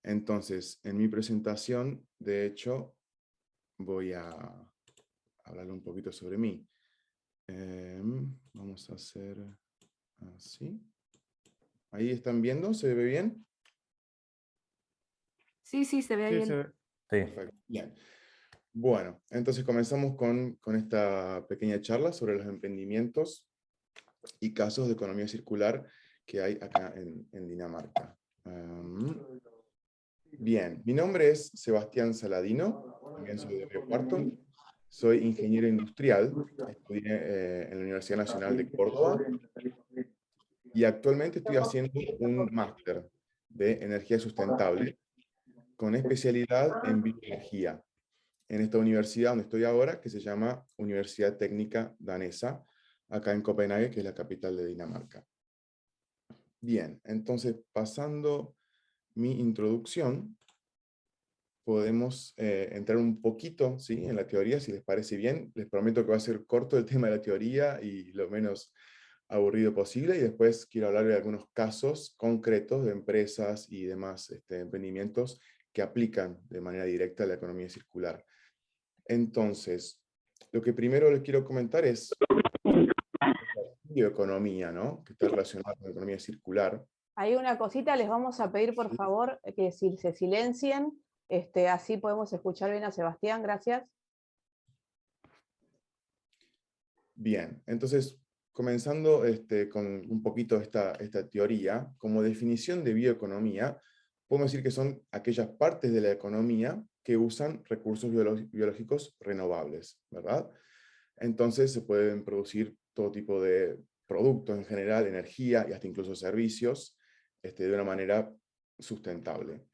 Entonces, en mi presentación, de hecho, voy a hablar un poquito sobre mí. Vamos a hacer así. ¿Ahí están viendo? ¿Se ve bien? Sí, sí, se ve Sí, bien. se ve. Sí. Perfecto. Bien. Bueno, entonces comenzamos con esta pequeña charla sobre los emprendimientos y casos de economía circular que hay acá en Dinamarca. Bien, mi nombre es Sebastián Saladino, también soy de Río Cuarto, soy ingeniero industrial, estudié en la Universidad Nacional de Córdoba y actualmente estoy haciendo un máster de energía sustentable con especialidad en bioenergía en esta universidad donde estoy ahora, que se llama Universidad Técnica Danesa, acá en Copenhague, que es la capital de Dinamarca. Bien, entonces pasando mi introducción, podemos entrar un poquito, ¿sí?, en la teoría, si les parece bien. Les prometo que va a ser corto el tema de la teoría y lo menos aburrido posible, y después quiero hablar de algunos casos concretos de empresas y demás emprendimientos que aplican de manera directa a la economía circular. Entonces, lo que primero les quiero comentar es bioeconomía, ¿no?, que está relacionada con la economía circular. Hay una cosita, les vamos a pedir por favor que si se silencien, así podemos escuchar bien a Sebastián, gracias. Bien, entonces, comenzando con un poquito esta teoría, como definición de bioeconomía, podemos decir que son aquellas partes de la economía que usan recursos biológicos renovables, ¿verdad? Entonces se pueden producir todo tipo de productos en general, energía y hasta incluso servicios, de una manera sustentable.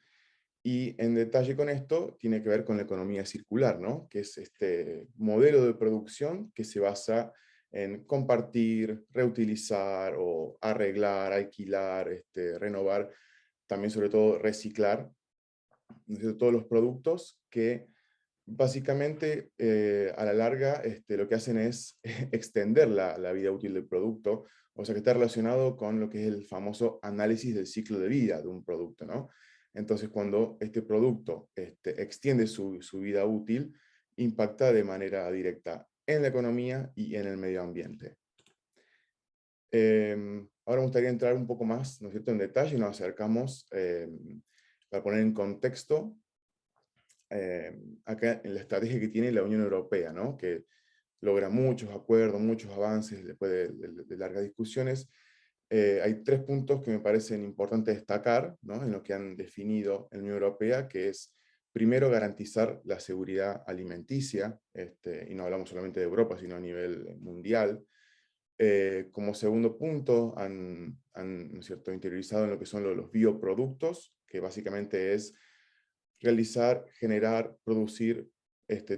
Y en detalle con esto tiene que ver con la economía circular, ¿no?, que es este modelo de producción que se basa en compartir, reutilizar o arreglar, alquilar, renovar, también sobre todo reciclar, ¿no es cierto?, todos los productos que básicamente a la larga lo que hacen es extender la vida útil del producto, o sea que está relacionado con lo que es el famoso análisis del ciclo de vida de un producto, ¿no? Entonces, cuando este producto extiende su vida útil, impacta de manera directa en la economía y en el medio ambiente. Ahora me gustaría entrar un poco más, ¿no es cierto?, en detalle, y nos acercamos para poner en contexto acá en la estrategia que tiene la Unión Europea, ¿no?, que logra muchos acuerdos, muchos avances después de largas discusiones. Hay tres puntos que me parecen importantes destacar, ¿no?, en lo que han definido en la Unión Europea, que es, primero, garantizar la seguridad alimenticia, y no hablamos solamente de Europa, sino a nivel mundial. Como segundo punto, ¿no es cierto?, interiorizado en lo que son los bioproductos, que básicamente es realizar, generar, producir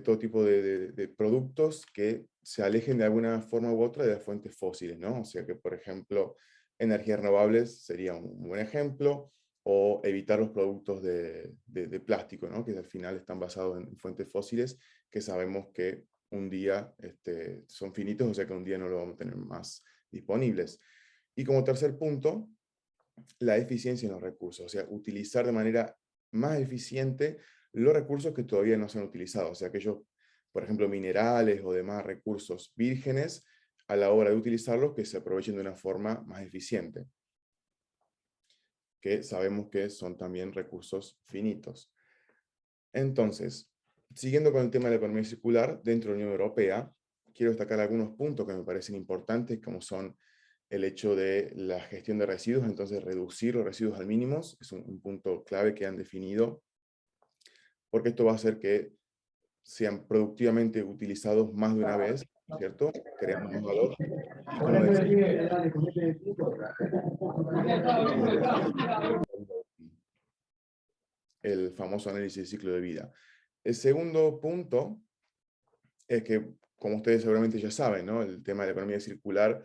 todo tipo de productos que se alejen de alguna forma u otra de las fuentes fósiles, ¿no? O sea que, por ejemplo, energías renovables sería un buen ejemplo, o evitar los productos de plástico, ¿no?, que al final están basados en fuentes fósiles, que sabemos que un día son finitos, o sea que un día no lo vamos a tener más disponibles. Y como tercer punto, la eficiencia en los recursos, o sea, utilizar de manera más eficiente los recursos que todavía no se han utilizado, o sea, aquellos, por ejemplo, minerales o demás recursos vírgenes, a la hora de utilizarlos, que se aprovechen de una forma más eficiente, que sabemos que son también recursos finitos. Entonces, siguiendo con el tema de la economía circular, dentro de la Unión Europea, quiero destacar algunos puntos que me parecen importantes, como son el hecho de la gestión de residuos, entonces reducir los residuos al mínimo, es un punto clave que han definido, porque esto va a hacer que sean productivamente utilizados más de una vez, ¿cierto?, creando más valor, y como decía, el famoso análisis de ciclo de vida. El segundo punto es que, como ustedes seguramente ya saben, ¿no?, el tema de la economía circular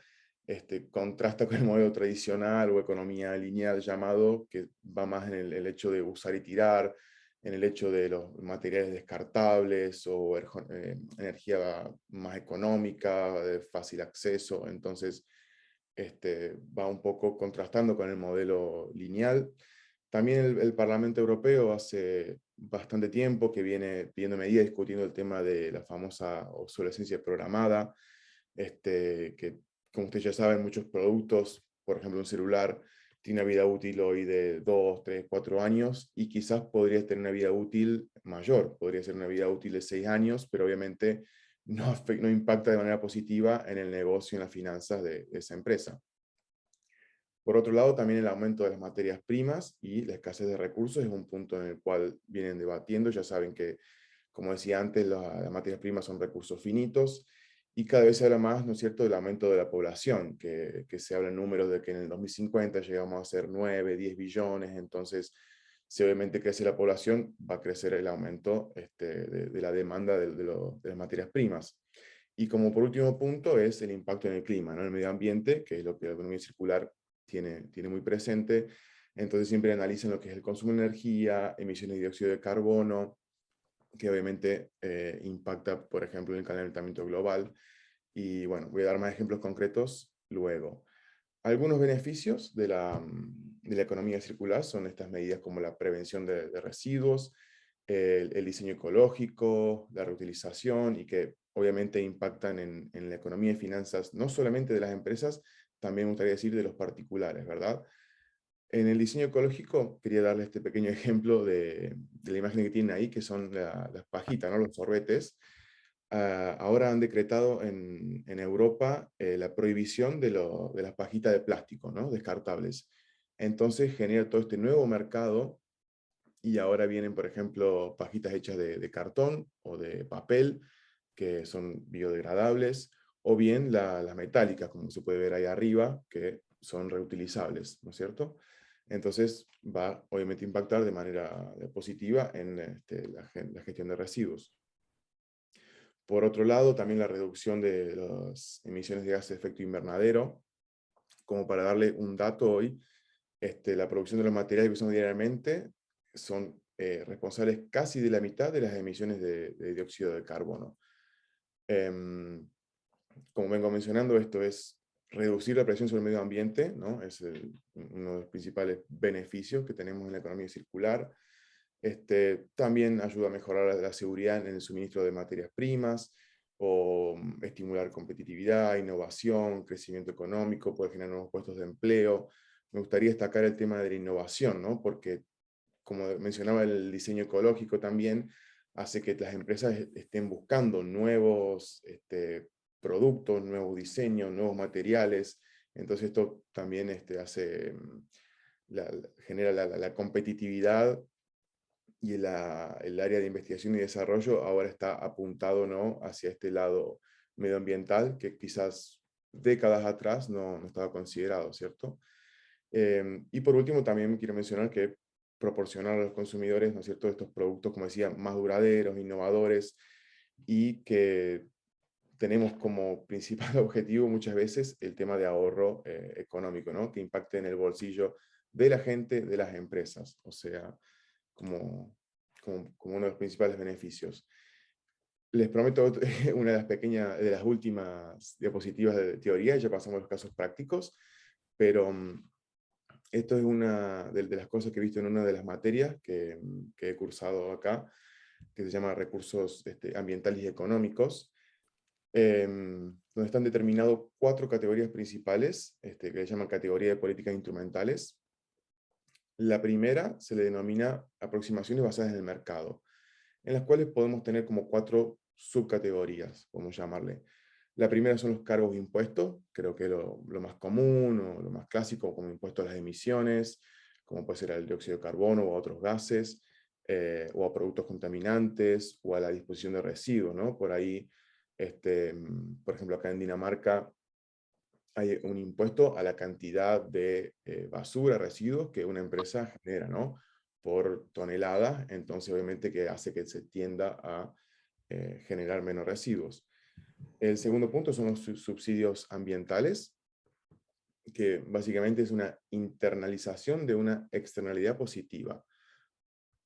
contrasta con el modelo tradicional o economía lineal llamado, que va más en el hecho de usar y tirar, en el hecho de los materiales descartables o energía más económica, de fácil acceso. Entonces, va un poco contrastando con el modelo lineal, También el Parlamento Europeo hace bastante tiempo que viene pidiendo medidas discutiendo el tema de la famosa obsolescencia programada, que como ustedes ya saben, muchos productos, por ejemplo un celular, tiene una vida útil hoy de 2, 3, 4 años y quizás podría tener una vida útil mayor, podría ser una vida útil de 6 años, pero obviamente no impacta de manera positiva en el negocio y en las finanzas de esa empresa. Por otro lado, también el aumento de las materias primas y la escasez de recursos es un punto en el cual vienen debatiendo. Ya saben que, como decía antes, las materias primas son recursos finitos y cada vez se habla más, ¿no es cierto?, del aumento de la población, que se habla en números de que en el 2050 llegamos a ser 9, 10 billones, entonces, si obviamente crece la población, va a crecer el aumento de la demanda de las materias primas. Y como por último punto es el impacto en el clima, ¿no? En el medio ambiente, que es lo que la economía circular tiene muy presente. Entonces siempre analizan lo que es el consumo de energía, emisiones de dióxido de carbono, que obviamente impacta, por ejemplo, en el calentamiento global. Y bueno, voy a dar más ejemplos concretos luego. Algunos beneficios de la economía circular son estas medidas como la prevención de residuos, el diseño ecológico, la reutilización y que obviamente impactan en la economía y finanzas no solamente de las empresas, también me gustaría decir de los particulares, ¿verdad? En el diseño ecológico quería darle este pequeño ejemplo de la imagen que tienen ahí, que son las pajitas, ¿no? Los sorbetes. Ahora han decretado en Europa la prohibición de las pajitas de plástico, ¿no? Descartables. Entonces genera todo este nuevo mercado y ahora vienen, por ejemplo, pajitas hechas de cartón o de papel, que son biodegradables, o bien las metálicas, como se puede ver ahí arriba, que son reutilizables, ¿no es cierto? Entonces va obviamente a impactar de manera positiva en la gestión de residuos. Por otro lado, también la reducción de las emisiones de gases de efecto invernadero, como para darle un dato hoy, la producción de los materiales que usamos diariamente son responsables casi de la mitad de las emisiones de dióxido de carbono. Em, Como vengo mencionando, esto es reducir la presión sobre el medio ambiente, ¿no? Es uno de los principales beneficios que tenemos en la economía circular. También ayuda a mejorar la seguridad en el suministro de materias primas, o estimular competitividad, innovación, crecimiento económico, puede generar nuevos puestos de empleo. Me gustaría destacar el tema de la innovación, ¿no? Porque, como mencionaba, el diseño ecológico también hace que las empresas estén buscando nuevos productos, nuevos diseños, nuevos materiales. Entonces esto también genera la competitividad y el área de investigación y desarrollo ahora está apuntado, ¿no?, hacia este lado medioambiental que quizás décadas atrás no estaba considerado, ¿cierto? Y por último también quiero mencionar que proporcionar a los consumidores, ¿no es cierto?, estos productos, como decía, más duraderos, innovadores, y que tenemos como principal objetivo muchas veces el tema de ahorro económico, ¿no?, que impacte en el bolsillo de la gente, de las empresas, o sea, como uno de los principales beneficios. Les prometo una de las últimas diapositivas de teoría, y ya pasamos a los casos prácticos, pero esto es una de las cosas que he visto en una de las materias que he cursado acá, que se llama Recursos Ambientales y Económicos, donde están determinados 4 categorías principales, que se llaman categoría de políticas instrumentales. La primera se le denomina aproximaciones basadas en el mercado, en las cuales podemos tener como 4 subcategorías, podemos llamarle. La primera son los cargos e impuestos, creo que es lo más común o lo más clásico, como impuestos a las emisiones, como puede ser al dióxido de carbono o a otros gases, o a productos contaminantes, o a la disposición de residuos, ¿no? Por ahí, por ejemplo, acá en Dinamarca hay un impuesto a la cantidad de basura, residuos que una empresa genera, ¿no?, por tonelada, entonces obviamente que hace que se tienda a generar menos residuos. El segundo punto son los subsidios ambientales, que básicamente es una internalización de una externalidad positiva.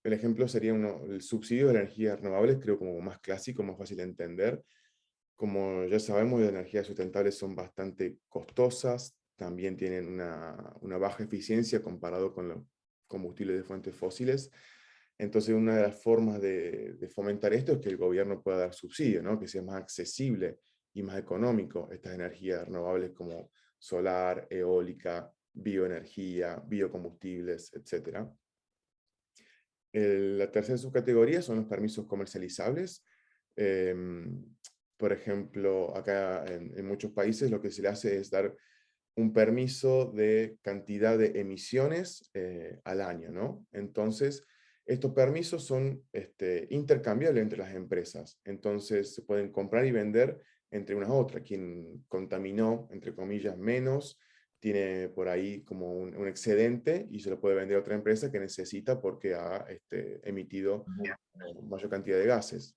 El ejemplo sería el subsidio de las energías renovables, creo como más clásico, más fácil de entender. Como ya sabemos, las energías sustentables son bastante costosas, también tienen una baja eficiencia comparado con combustibles de fuentes fósiles. Entonces, una de las formas de fomentar esto es que el gobierno pueda dar subsidios, ¿no? Que sea más accesible y más económico estas energías renovables como solar, eólica, bioenergía, biocombustibles, etc. La tercera subcategoría son los permisos comercializables. Por ejemplo, acá en muchos países lo que se le hace es dar un permiso de cantidad de emisiones al año, ¿no? Entonces, estos permisos son intercambiables entre las empresas. Entonces, se pueden comprar y vender entre unas otras. Quien contaminó, entre comillas, menos, tiene por ahí como un excedente y se lo puede vender a otra empresa que necesita porque ha emitido mayor cantidad de gases.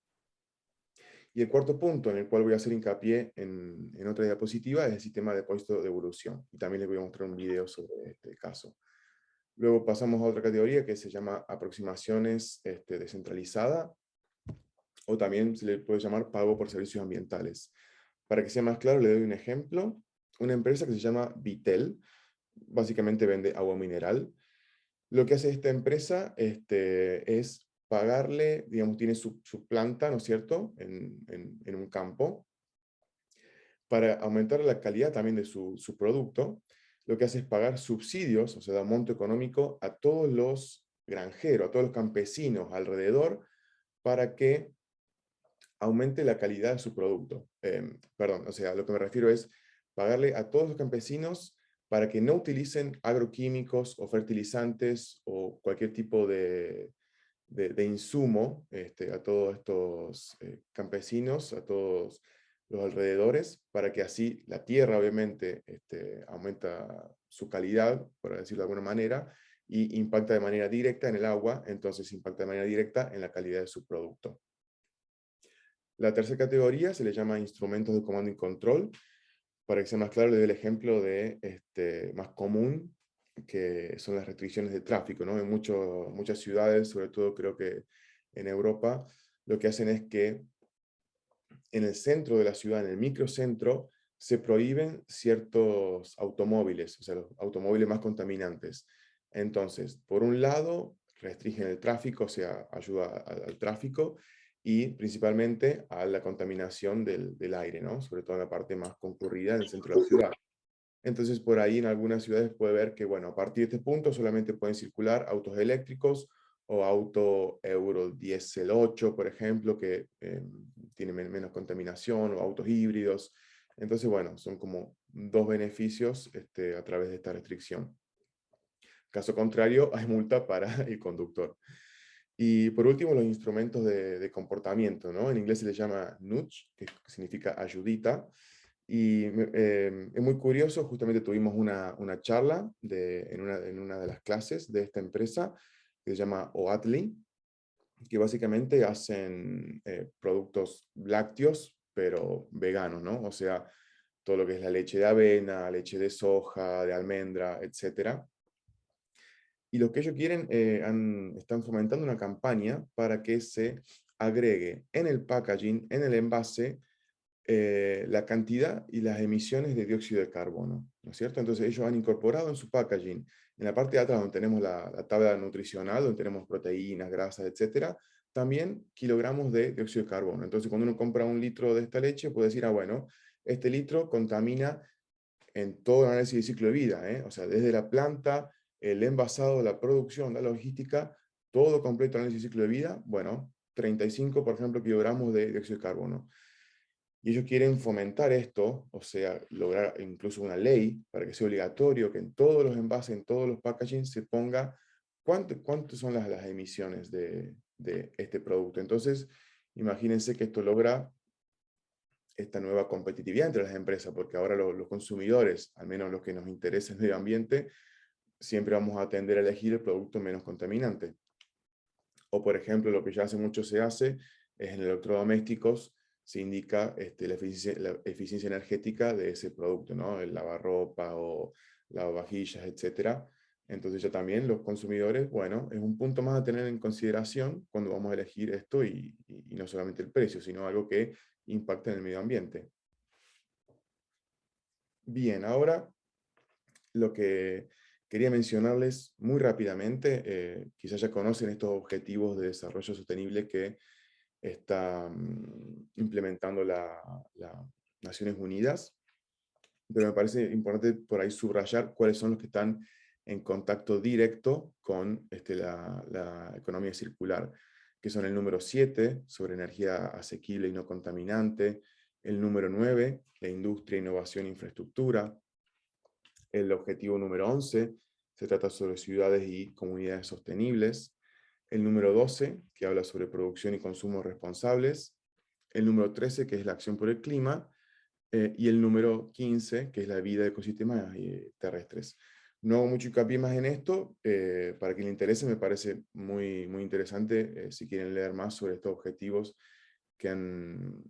Y el cuarto punto en el cual voy a hacer hincapié en otra diapositiva es el sistema de depósito de devolución. Y también les voy a mostrar un video sobre este caso. Luego pasamos a otra categoría que se llama aproximaciones descentralizada, o también se le puede llamar pago por servicios ambientales. Para que sea más claro, le doy un ejemplo. Una empresa que se llama Vitel, básicamente vende agua mineral. Lo que hace esta empresa es pagarle, digamos, tiene su planta, ¿no es cierto?, en un campo, para aumentar la calidad también de su producto. Lo que hace es pagar subsidios, o sea, da monto económico a todos los granjeros, a todos los campesinos alrededor, para que aumente la calidad de su producto. Perdón, o sea, lo que me refiero es pagarle a todos los campesinos para que no utilicen agroquímicos o fertilizantes o cualquier tipo de insumo a todos estos campesinos, a todos los alrededores, para que así la tierra obviamente aumenta su calidad, por decirlo de alguna manera, y impacta de manera directa en el agua, entonces impacta de manera directa en la calidad de su producto. La tercera categoría se le llama instrumentos de comando y control. Para que sea más claro, le doy el ejemplo más común, que son las restricciones de tráfico, ¿no? En muchas ciudades, sobre todo creo que en Europa, lo que hacen es que en el centro de la ciudad, en el microcentro, se prohíben ciertos automóviles, o sea, los automóviles más contaminantes. Entonces, por un lado, restringen el tráfico, o sea, ayuda al tráfico, y principalmente a la contaminación del aire, ¿no? Sobre todo en la parte más concurrida, en el centro de la ciudad. Entonces, por ahí en algunas ciudades puede ver que, bueno, a partir de este punto solamente pueden circular autos eléctricos o auto Euro 10 por ejemplo, que tienen menos contaminación, o autos híbridos. Entonces, bueno, son como dos beneficios a través de esta restricción. Caso contrario, hay multa para el conductor. Y por último, los instrumentos de comportamiento, ¿no? En inglés se les llama nudge, que significa ayudita. Y es muy curioso, justamente tuvimos una charla en una de las clases de esta empresa, que se llama Oatly, que básicamente hacen productos lácteos, pero veganos, ¿no? O sea, todo lo que es la leche de avena, leche de soja, de almendra, etc. Y lo que ellos quieren, están fomentando una campaña para que se agregue en el packaging, en el envase, la cantidad y las emisiones de dióxido de carbono, ¿no es cierto? Entonces ellos han incorporado en su packaging, en la parte de atrás donde tenemos la tabla nutricional, donde tenemos proteínas, grasas, etcétera, también kilogramos de dióxido de carbono. Entonces cuando uno compra un litro de esta leche, puede decir, ah, bueno, este litro contamina en todo el análisis de ciclo de vida, ¿eh? O sea, desde la planta, el envasado, la producción, la logística, todo completo análisis de ciclo de vida, bueno, 35, por ejemplo, kilogramos de dióxido de carbono. Y ellos quieren fomentar esto, o sea, lograr incluso una ley para que sea obligatorio que en todos los envases, en todos los packaging se ponga cuánto son las emisiones de este producto. Entonces, imagínense que esto logra esta nueva competitividad entre las empresas, porque ahora los consumidores, al menos los que nos interesa el medio ambiente, siempre vamos a tender a elegir el producto menos contaminante. O, por ejemplo, lo que ya hace mucho se hace es en electrodomésticos, se indica la eficiencia energética de ese producto, ¿no? El lavarropa o lavavajillas, etc. Entonces ya también los consumidores, bueno, es un punto más a tener en consideración cuando vamos a elegir esto y no solamente el precio, sino algo que impacta en el medio ambiente. Bien, ahora lo que quería mencionarles muy rápidamente, quizás ya conocen estos objetivos de desarrollo sostenible que está implementando las Naciones Unidas, pero me parece importante por ahí subrayar cuáles son los que están en contacto directo con la economía circular, que son el número 7, sobre energía asequible y no contaminante, el número 9, la industria, innovación e infraestructura, el objetivo número 11, se trata sobre ciudades y comunidades sostenibles, el número 12, que habla sobre producción y consumo responsables, el número 13, que es la acción por el clima, y el número 15, que es la vida de ecosistemas terrestres. No hago mucho hincapié más en esto, para quien le interese me parece muy, muy interesante, si quieren leer más sobre estos objetivos que han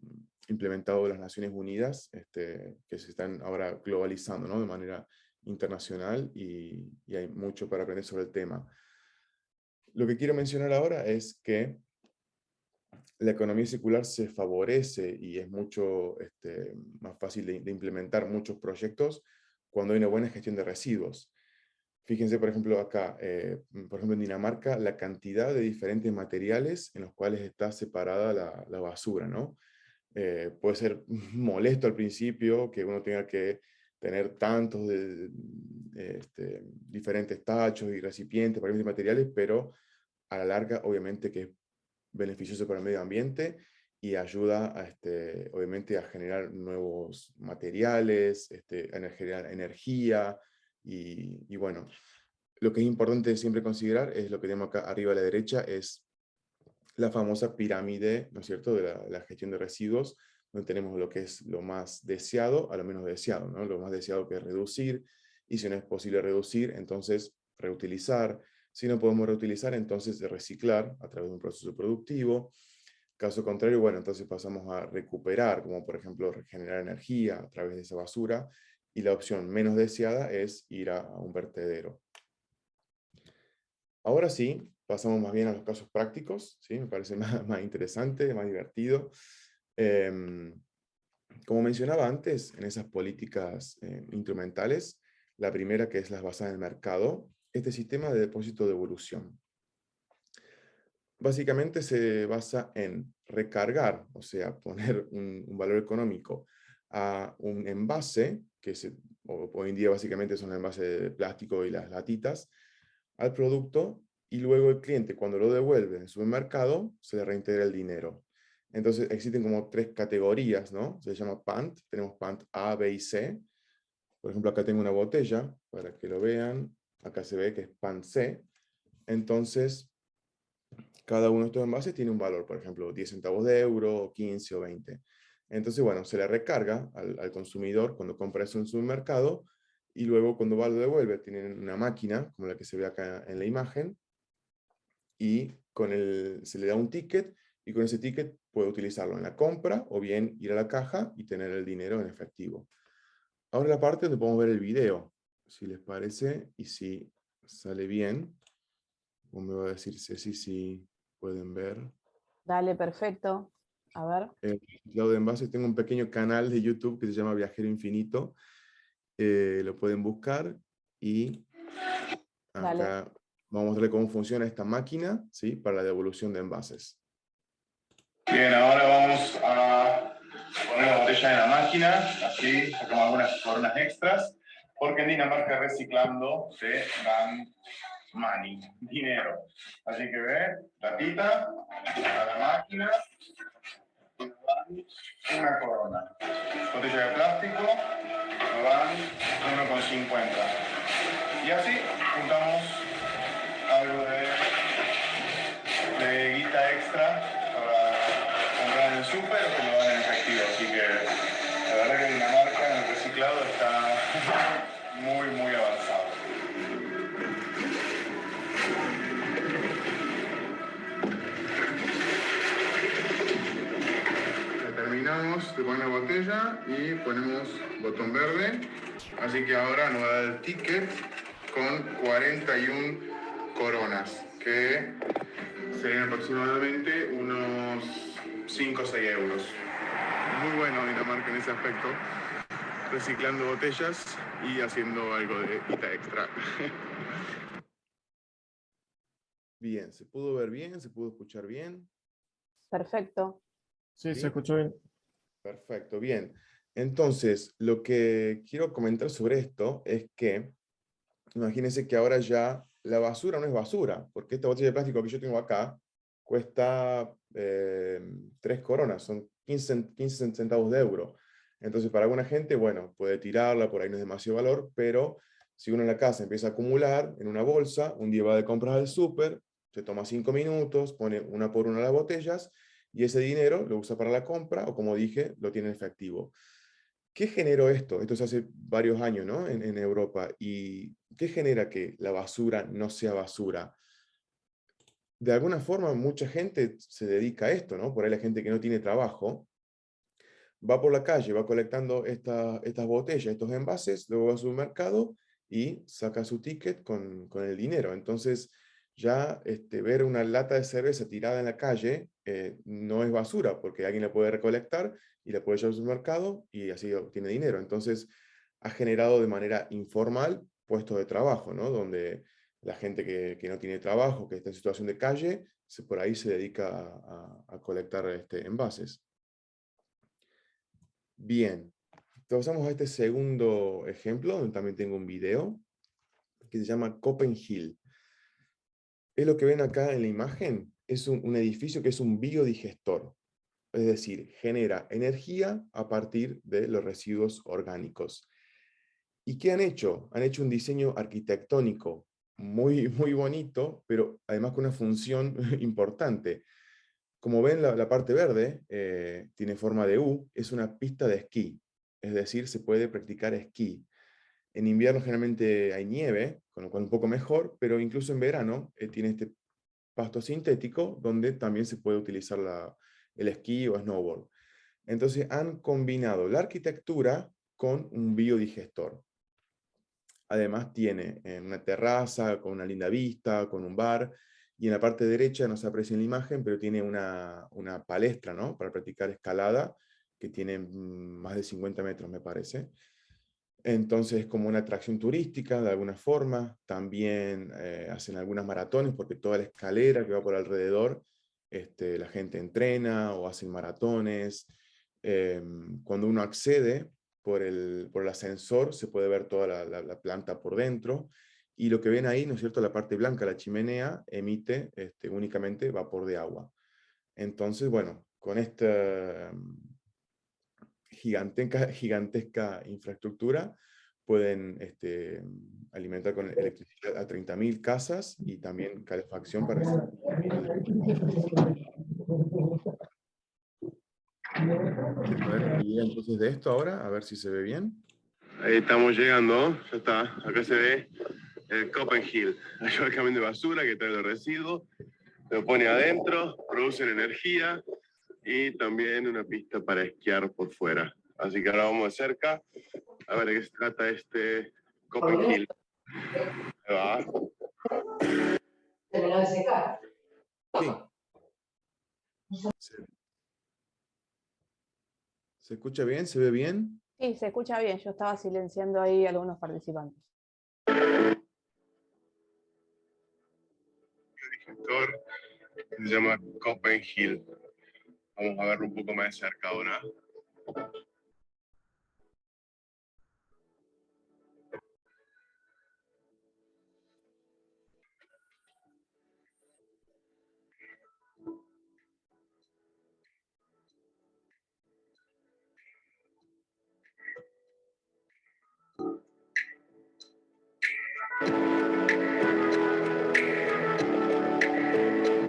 implementado las Naciones Unidas, que se están ahora globalizando, ¿no?, de manera internacional, y hay mucho para aprender sobre el tema. Lo que quiero mencionar ahora es que la economía circular se favorece y es mucho más fácil de implementar muchos proyectos cuando hay una buena gestión de residuos. Fíjense, por ejemplo, acá, por ejemplo, en Dinamarca, la cantidad de diferentes materiales en los cuales está separada la basura, ¿no? Puede ser molesto al principio que uno tenga que tener tantos diferentes tachos y recipientes para diferentes materiales, pero a la larga, obviamente, que es beneficioso para el medio ambiente y ayuda a, obviamente, a generar nuevos materiales, a generar energía, y bueno, lo que es importante siempre considerar es lo que tenemos acá arriba a la derecha, es la famosa pirámide, ¿no es cierto?, de la gestión de residuos, donde tenemos lo que es lo más deseado a lo menos deseado, ¿no? Lo más deseado que es reducir, y si no es posible reducir, entonces reutilizar. Si no podemos reutilizar, entonces reciclar a través de un proceso productivo. Caso contrario, bueno, entonces pasamos a recuperar, como por ejemplo regenerar energía a través de esa basura, y la opción menos deseada es ir a un vertedero. Ahora sí, pasamos más bien a los casos prácticos, ¿sí? Me parece más interesante, más divertido. Em, Como mencionaba antes, en esas políticas instrumentales, la primera, que es la basada en el mercado, este sistema de depósito de devolución. Básicamente se basa en recargar, o sea, poner un valor económico a un envase, hoy en día básicamente son los envases de plástico y las latitas, al producto, y luego el cliente, cuando lo devuelve en el supermercado, se le reintegra el dinero. Entonces existen como tres categorías, ¿no? Se llama PANT, tenemos PANT A, B y C. Por ejemplo, acá tengo una botella, para que lo vean, acá se ve que es PANT C. Entonces, cada uno de estos envases tiene un valor, por ejemplo, 10 centavos de euro, 15 o 20. Entonces, bueno, se le recarga al consumidor cuando compra eso en su mercado, y luego cuando va lo devuelve, tienen una máquina, como la que se ve acá en la imagen, y se le da un ticket, y con ese ticket puede utilizarlo en la compra, o bien ir a la caja y tener el dinero en efectivo. Ahora la parte donde podemos ver el video, si les parece, y si sale bien, como me va a decir Ceci si pueden ver. Dale, perfecto. A ver. El lado de envases, tengo un pequeño canal de YouTube que se llama Viajero Infinito, lo pueden buscar, y Dale. acá vamos a mostrarle cómo funciona esta máquina, ¿sí?, para la devolución de envases. Bien, ahora vamos a poner la botella en la máquina, así sacamos algunas coronas extras, porque en Dinamarca reciclando se dan money, dinero. Así que ve, latita, a la máquina, una corona. Botella de plástico, nos dan 1,50. Y así juntamos algo de guita extra para comprar en el súper, o que lo dan en efectivo. Así que la verdad que Dinamarca en el reciclado está muy, muy avanzado. Terminamos de poner la botella y ponemos botón verde. Así que ahora nos da el ticket con 41 coronas, que serían aproximadamente unos 5 o 6 euros. Muy bueno Dinamarca en ese aspecto. reciclando botellas y haciendo algo de guita extra. Bien, ¿se pudo ver bien? ¿Se pudo escuchar bien? Perfecto. Sí, ¿Sí? se escuchó bien. Perfecto, bien. Entonces, lo que quiero comentar sobre esto es que, imagínense que ahora ya la basura no es basura, porque esta botella de plástico que yo tengo acá cuesta 3 coronas, son 15 centavos de euro. Entonces, para alguna gente, bueno, puede tirarla, por ahí no es demasiado valor, pero si uno en la casa empieza a acumular en una bolsa, un día va de compras al súper, se toma 5 minutos, pone una por una las botellas, y ese dinero lo usa para la compra, o como dije, lo tiene en efectivo. ¿Qué generó esto? Esto se hace varios años, ¿no? En Europa. ¿Y qué genera que la basura no sea basura? De alguna forma, mucha gente se dedica a esto, ¿no? Por ahí la gente que no tiene trabajo va por la calle, va colectando estas botellas, estos envases, luego va al supermercado y saca su ticket con el dinero. Entonces, ya ver una lata de cerveza tirada en la calle no es basura, porque alguien la puede recolectar y la puede llevar al supermercado y así obtiene dinero. Entonces, ha generado de manera informal puestos de trabajo, ¿no? Donde la gente que no tiene trabajo, que está en situación de calle, por ahí se dedica a colectar envases. Bien, pasamos a este segundo ejemplo, donde también tengo un video, que se llama Copenhague. Es lo que ven acá en la imagen, es un edificio que es un biodigestor, es decir, genera energía a partir de los residuos orgánicos. ¿Y qué han hecho? Han hecho un diseño arquitectónico muy bonito, pero además con una función importante. Como ven, la parte verde tiene forma de U, es una pista de esquí, es decir, se puede practicar esquí. En invierno generalmente hay nieve, con lo cual un poco mejor, pero incluso en verano tiene este pasto sintético donde también se puede utilizar el esquí o snowboard. Entonces han combinado la arquitectura con un biodigestor. Además tiene una terraza con una linda vista, con un bar, y en la parte derecha no se aprecia en la imagen, pero tiene una palestra, ¿no? Para practicar escalada, que tiene más de 50 metros, me parece. Entonces, como una atracción turística, de alguna forma. También hacen algunas maratones, porque toda la escalera que va por alrededor, la gente entrena o hacen maratones. Cuando uno accede por el ascensor, se puede ver toda la planta por dentro. Y lo que ven ahí, ¿no es cierto? La parte blanca, la chimenea, emite únicamente vapor de agua. Entonces, bueno, con esta gigantesca infraestructura, pueden alimentar con electricidad a 30.000 casas y también calefacción para ese. A ver, idea entonces de esto ahora, a ver si se ve bien. Ahí estamos llegando, ya está, acá se ve el Copenhague. Hay un camión de basura que trae los residuos, lo pone adentro, producen energía y también una pista para esquiar por fuera. Así que ahora vamos de cerca a ver de qué se trata este Copenhague. Ahí va. Terminó de secar. Sí. ¿Se escucha bien? ¿Se ve bien? Sí, se escucha bien. Yo estaba silenciando ahí a algunos participantes. El digestor se llama Copenhague. Vamos a verlo un poco más de cerca ahora.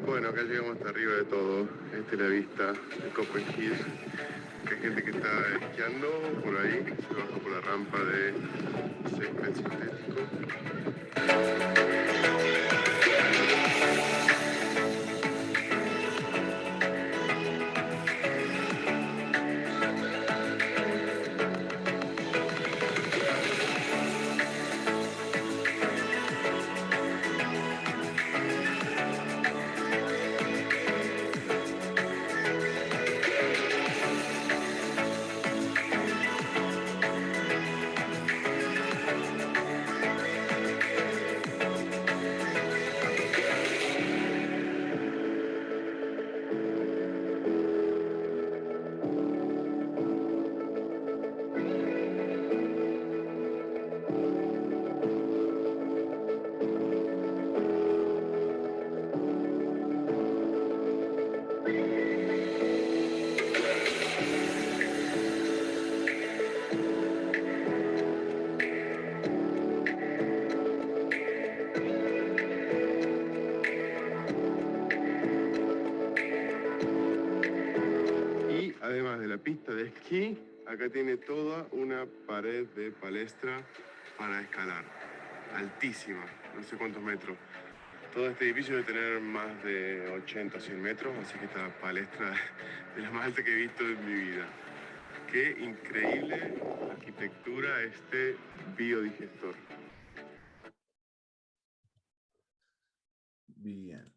Bueno, acá llegamos hasta arriba de todo. Esta es la vista de Copenhague. Hay gente que está esquiando por ahí, se baja por la rampa de césped sintético. pista de esquí, acá tiene toda una pared de palestra para escalar, altísima, no sé cuántos metros. Todo este edificio debe tener más de 80 o 100 metros, así que esta palestra es la más alta que he visto en mi vida. Qué increíble arquitectura este biodigestor. Bien.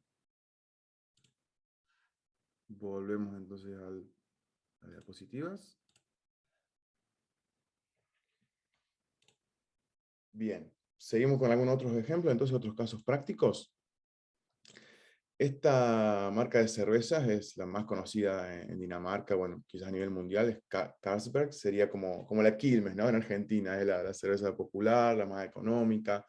Volvemos entonces a las diapositivas. Bien. Seguimos con algunos otros ejemplos, entonces otros casos prácticos. Esta marca de cervezas es la más conocida en Dinamarca, bueno, quizás a nivel mundial, es Carlsberg, sería como la Quilmes, ¿no? En Argentina, es la cerveza popular, la más económica.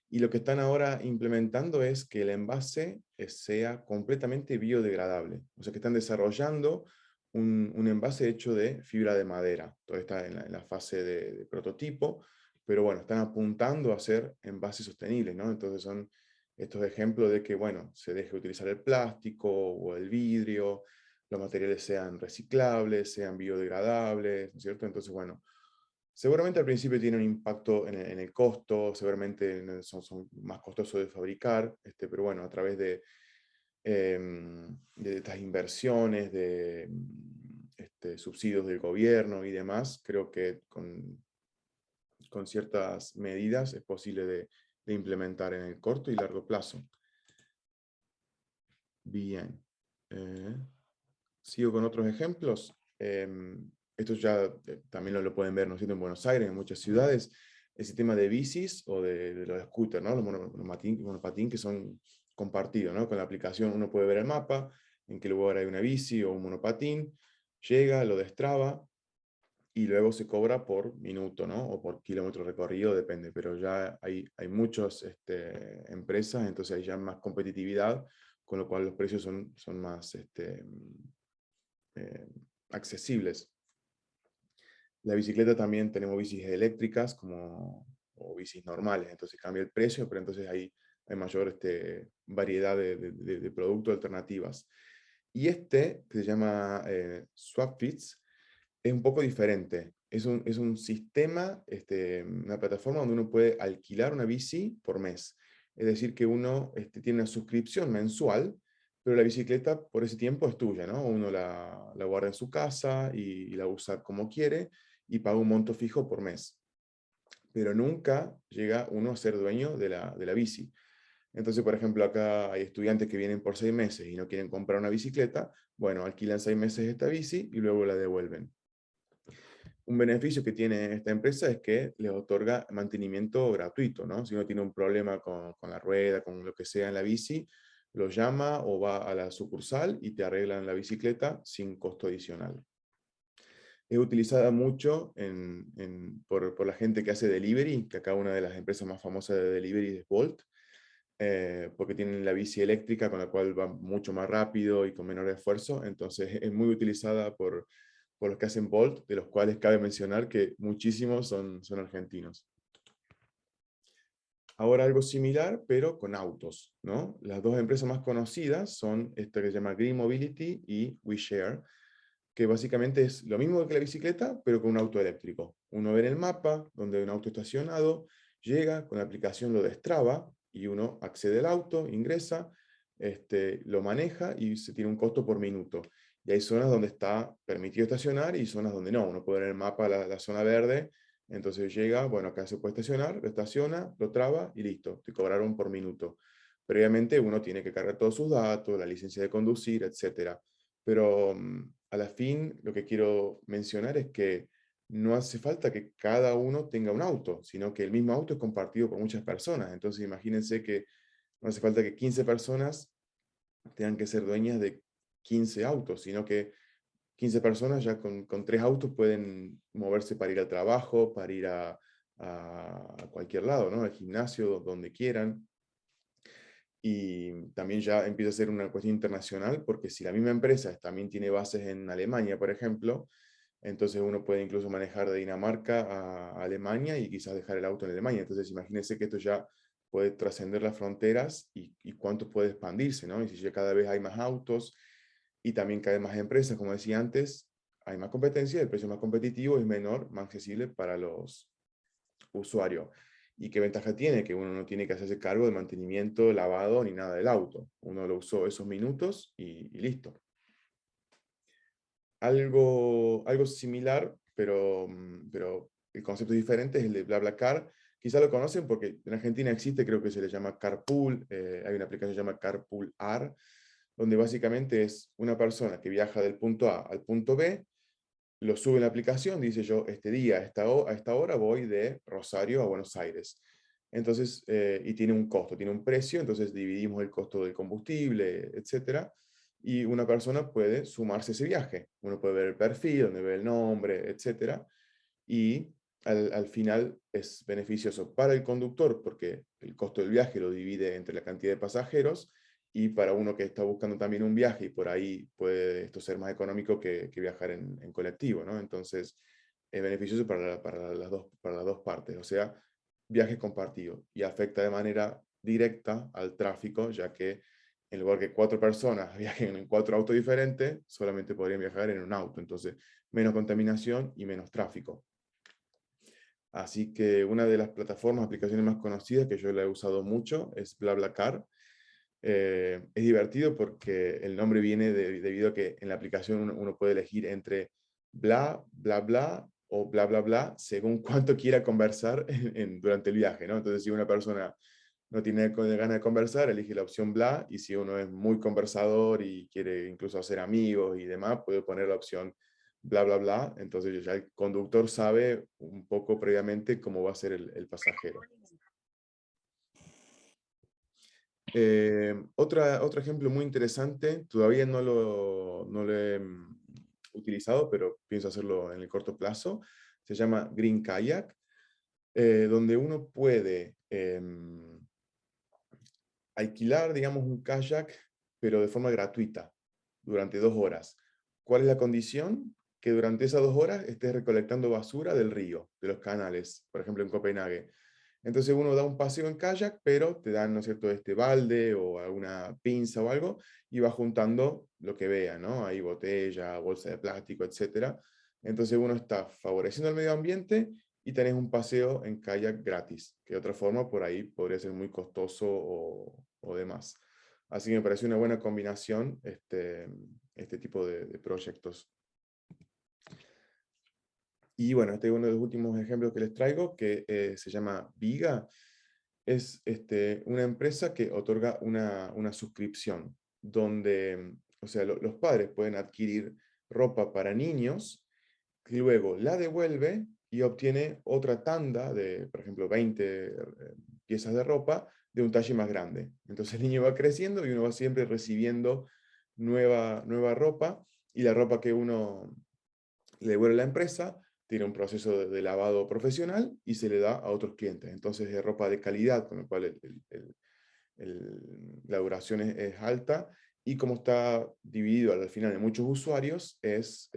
Y lo que están ahora implementando es que el envase sea completamente biodegradable. O sea que están desarrollando un envase hecho de fibra de madera. Todo está en la fase de prototipo, pero bueno, están apuntando a hacer envases sostenibles, ¿no? Entonces son estos ejemplos de que, bueno, se deje utilizar el plástico o el vidrio, los materiales sean reciclables, sean biodegradables, ¿no es cierto? Entonces, bueno, seguramente al principio tiene un impacto en el costo, seguramente son más costosos de fabricar, pero bueno, a través de estas inversiones, de subsidios del gobierno y demás, creo que con ciertas medidas es posible de implementar en el corto y largo plazo. Bien. Sigo con otros ejemplos. Estos ya también lo pueden ver, ¿no es cierto?, en Buenos Aires, en muchas ciudades, el sistema de bicis o de los scooters, ¿no? Los monopatín que son compartidos, ¿no? Con la aplicación uno puede ver el mapa, en qué lugar hay una bici o un monopatín, llega, lo destraba, y luego se cobra por minuto, ¿no? O por kilómetro recorrido, depende, pero ya hay muchas empresas, entonces hay ya más competitividad, con lo cual los precios son más accesibles. La bicicleta también tenemos bicis eléctricas o bicis normales, entonces cambia el precio, pero entonces hay mayor variedad de productos alternativas. Y que se llama SwapFits, es un poco diferente. Es un sistema, una plataforma donde uno puede alquilar una bici por mes. Es decir, que uno tiene una suscripción mensual, pero la bicicleta por ese tiempo es tuya, ¿no? Uno la guarda en su casa y la usa como quiere y paga un monto fijo por mes. Pero nunca llega uno a ser dueño de la bici. Entonces, por ejemplo, acá hay estudiantes que vienen por 6 meses y no quieren comprar una bicicleta, bueno, alquilan 6 meses esta bici y luego la devuelven. Un beneficio que tiene esta empresa es que les otorga mantenimiento gratuito, ¿no? Si uno tiene un problema con la rueda, con lo que sea en la bici, lo llama o va a la sucursal y te arreglan la bicicleta sin costo adicional. Es utilizada mucho por la gente que hace delivery, que acá una de las empresas más famosas de delivery es Bolt, porque tienen la bici eléctrica con la cual va mucho más rápido y con menor esfuerzo, entonces es muy utilizada por los que hacen Bolt, de los cuales cabe mencionar que muchísimos son argentinos. Ahora algo similar, pero con autos, ¿no? Las dos empresas más conocidas son esta que se llama Green Mobility y WeShare, que básicamente es lo mismo que la bicicleta, pero con un auto eléctrico. Uno ve en el mapa donde hay un auto estacionado, llega, con la aplicación lo destraba, y uno accede al auto, ingresa, lo maneja y se tiene un costo por minuto. Y hay zonas donde está permitido estacionar y zonas donde no. Uno puede ver en el mapa la zona verde, entonces llega, bueno, acá se puede estacionar, lo estaciona, lo traba y listo, te cobraron por minuto. Previamente uno tiene que cargar todos sus datos, la licencia de conducir, etc. Pero a la fin lo que quiero mencionar es que no hace falta que cada uno tenga un auto, sino que el mismo auto es compartido por muchas personas. Entonces imagínense que no hace falta que 15 personas tengan que ser dueñas de 15 autos, sino que 15 personas ya con 3 autos pueden moverse para ir al trabajo, para ir a cualquier lado, ¿no? Al gimnasio, donde quieran. Y también ya empieza a ser una cuestión internacional, porque si la misma empresa también tiene bases en Alemania, por ejemplo, entonces uno puede incluso manejar de Dinamarca a Alemania y quizás dejar el auto en Alemania. Entonces imagínense que esto ya puede trascender las fronteras y cuánto puede expandirse, ¿no? Y si ya cada vez hay más autos y también cada vez más empresas, como decía antes, hay más competencia, el precio es más competitivo, es menor, más accesible para los usuarios. ¿Y qué ventaja tiene? Que uno no tiene que hacerse cargo de mantenimiento, lavado, ni nada del auto. Uno lo usó esos minutos y listo. Algo similar, pero el concepto es diferente, es el de BlaBlaCar. Quizá lo conocen porque en Argentina existe, creo que se le llama Carpool, hay una aplicación que se llama Carpool R, donde básicamente es una persona que viaja del punto A al punto B, lo sube en la aplicación, dice yo, este día, a esta hora voy de Rosario a Buenos Aires. Entonces, y tiene un costo, tiene un precio, entonces dividimos el costo del combustible, etcétera, y una persona puede sumarse a ese viaje. Uno puede ver el perfil, donde ve el nombre, etcétera, y al final es beneficioso para el conductor porque el costo del viaje lo divide entre la cantidad de pasajeros, y para uno que está buscando también un viaje y por ahí puede esto ser más económico que viajar en colectivo, ¿no? Entonces es beneficioso para las dos partes, o sea, viajes compartidos, y afecta de manera directa al tráfico, ya que en lugar que 4 personas viajen en 4 autos diferentes, solamente podrían viajar en un auto, entonces menos contaminación y menos tráfico. Así que una de las plataformas, aplicaciones más conocidas que yo la he usado mucho es BlaBlaCar. Es divertido porque el nombre viene debido a que en la aplicación uno puede elegir entre bla, bla, bla o bla, bla, bla, según cuánto quiera conversar durante el viaje, ¿no? Entonces, si una persona no tiene ganas de conversar, elige la opción bla, y si uno es muy conversador y quiere incluso hacer amigos y demás, puede poner la opción bla, bla, bla. Entonces ya el conductor sabe un poco previamente cómo va a ser el pasajero. Otro ejemplo muy interesante, todavía no lo he utilizado, pero pienso hacerlo en el corto plazo, se llama Green Kayak, donde uno puede alquilar, digamos, un kayak, pero de forma gratuita, durante 2 horas. ¿Cuál es la condición? Que durante esas 2 horas estés recolectando basura del río, de los canales, por ejemplo en Copenhague. Entonces uno da un paseo en kayak, pero te dan, ¿no es cierto?, este balde o alguna pinza o algo, y va juntando lo que vea, ¿no? Hay botella, bolsa de plástico, etc. Entonces uno está favoreciendo el medio ambiente y tenés un paseo en kayak gratis, que de otra forma por ahí podría ser muy costoso o demás. Así que me parece una buena combinación este tipo de proyectos. Y bueno, este es uno de los últimos ejemplos que les traigo, que se llama Viga. Es una empresa que otorga una suscripción, donde, o sea, los padres pueden adquirir ropa para niños, y luego la devuelve y obtiene otra tanda de, por ejemplo, 20 piezas de ropa de un talle más grande. Entonces el niño va creciendo y uno va siempre recibiendo nueva ropa, y la ropa que uno le devuelve a la empresa tiene un proceso de lavado profesional y se le da a otros clientes. Entonces es ropa de calidad, con lo cual la duración es alta, y como está dividido al final en muchos usuarios, es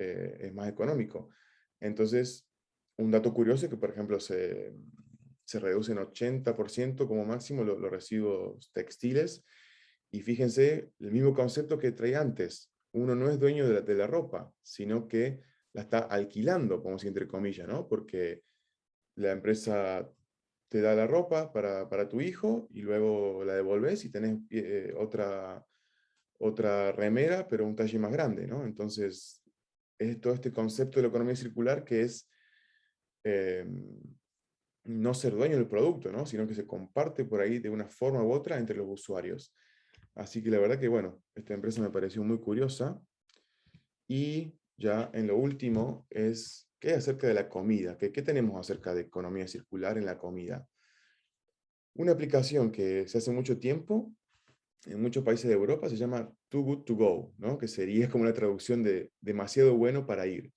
más económico. Entonces, un dato curioso es que, por ejemplo, se reduce en 80% como máximo los residuos textiles, y fíjense, el mismo concepto que traía antes, uno no es dueño de la ropa, sino que la está alquilando, como si entre comillas, ¿no? Porque la empresa te da la ropa para tu hijo y luego la devolves y tenés otra remera, pero un talle más grande, ¿no? Entonces, es todo este concepto de la economía circular, que es eh, no ser dueño del producto, ¿no? Sino que se comparte por ahí de una forma u otra entre los usuarios. Así que la verdad que, bueno, esta empresa me pareció muy curiosa. Y ya en lo último es, ¿qué acerca de la comida? ¿Qué tenemos acerca de economía circular en la comida? Una aplicación que se hace mucho tiempo en muchos países de Europa se llama Too Good To Go, ¿no? Que sería como una traducción de demasiado bueno para ir,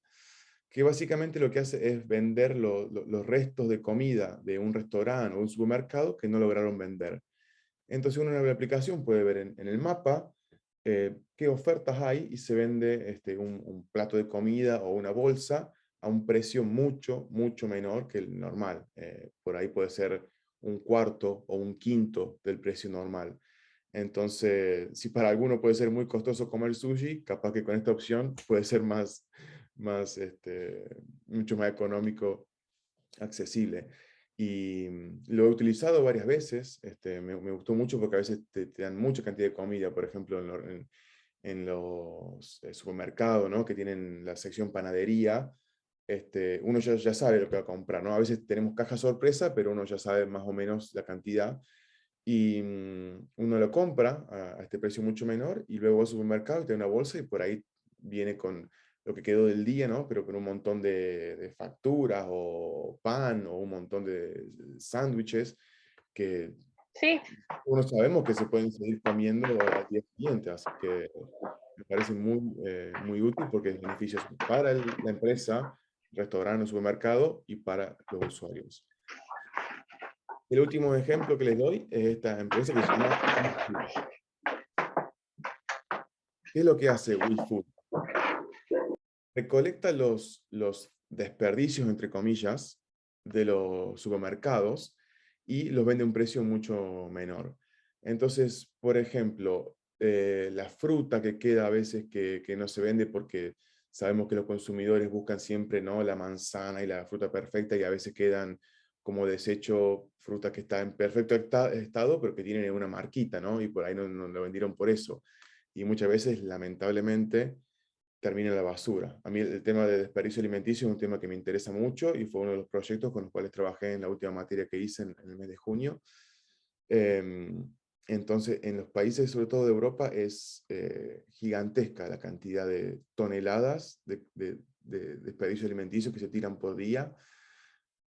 que básicamente lo que hace es vender los restos de comida de un restaurante o un supermercado que no lograron vender. Entonces uno en la aplicación puede ver en el mapa qué ofertas hay, y se vende un plato de comida o una bolsa a un precio mucho menor que el normal. Por ahí puede ser un cuarto o un quinto del precio normal. Entonces, si para alguno puede ser muy costoso comer sushi, capaz que con esta opción puede ser más mucho más económico, accesible. Y lo he utilizado varias veces, me gustó mucho porque a veces te dan mucha cantidad de comida, por ejemplo, en los supermercados, ¿no? Que tienen la sección panadería. Uno ya sabe lo que va a comprar, ¿no? A veces tenemos caja sorpresa, pero uno ya sabe más o menos la cantidad. Y uno lo compra a este precio mucho menor y luego va al supermercado y tiene una bolsa y por ahí viene con lo que quedó del día, ¿no? Pero con un montón de facturas o pan o un montón de sándwiches que Sí, uno sabemos que se pueden seguir comiendo al día siguiente, así que me parece muy útil porque es beneficioso para la empresa, restaurante o supermercado y para los usuarios. El último ejemplo que les doy es esta empresa que se llama WeFood. ¿Qué es lo que hace WeFood? Recolecta los desperdicios, entre comillas, de los supermercados y los vende a un precio mucho menor. Entonces, por ejemplo, la fruta que queda a veces que no se vende porque sabemos que los consumidores buscan siempre, ¿no?, la manzana y la fruta perfecta y a veces quedan como desecho fruta que está en perfecto estado, pero que tienen una marquita, ¿no? Y por ahí no lo vendieron por eso. Y muchas veces, lamentablemente, termina en la basura. A mí el tema de desperdicio alimenticio es un tema que me interesa mucho y fue uno de los proyectos con los cuales trabajé en la última materia que hice en el mes de junio. Entonces, en los países, sobre todo de Europa, es gigantesca la cantidad de toneladas de desperdicio alimenticio que se tiran por día.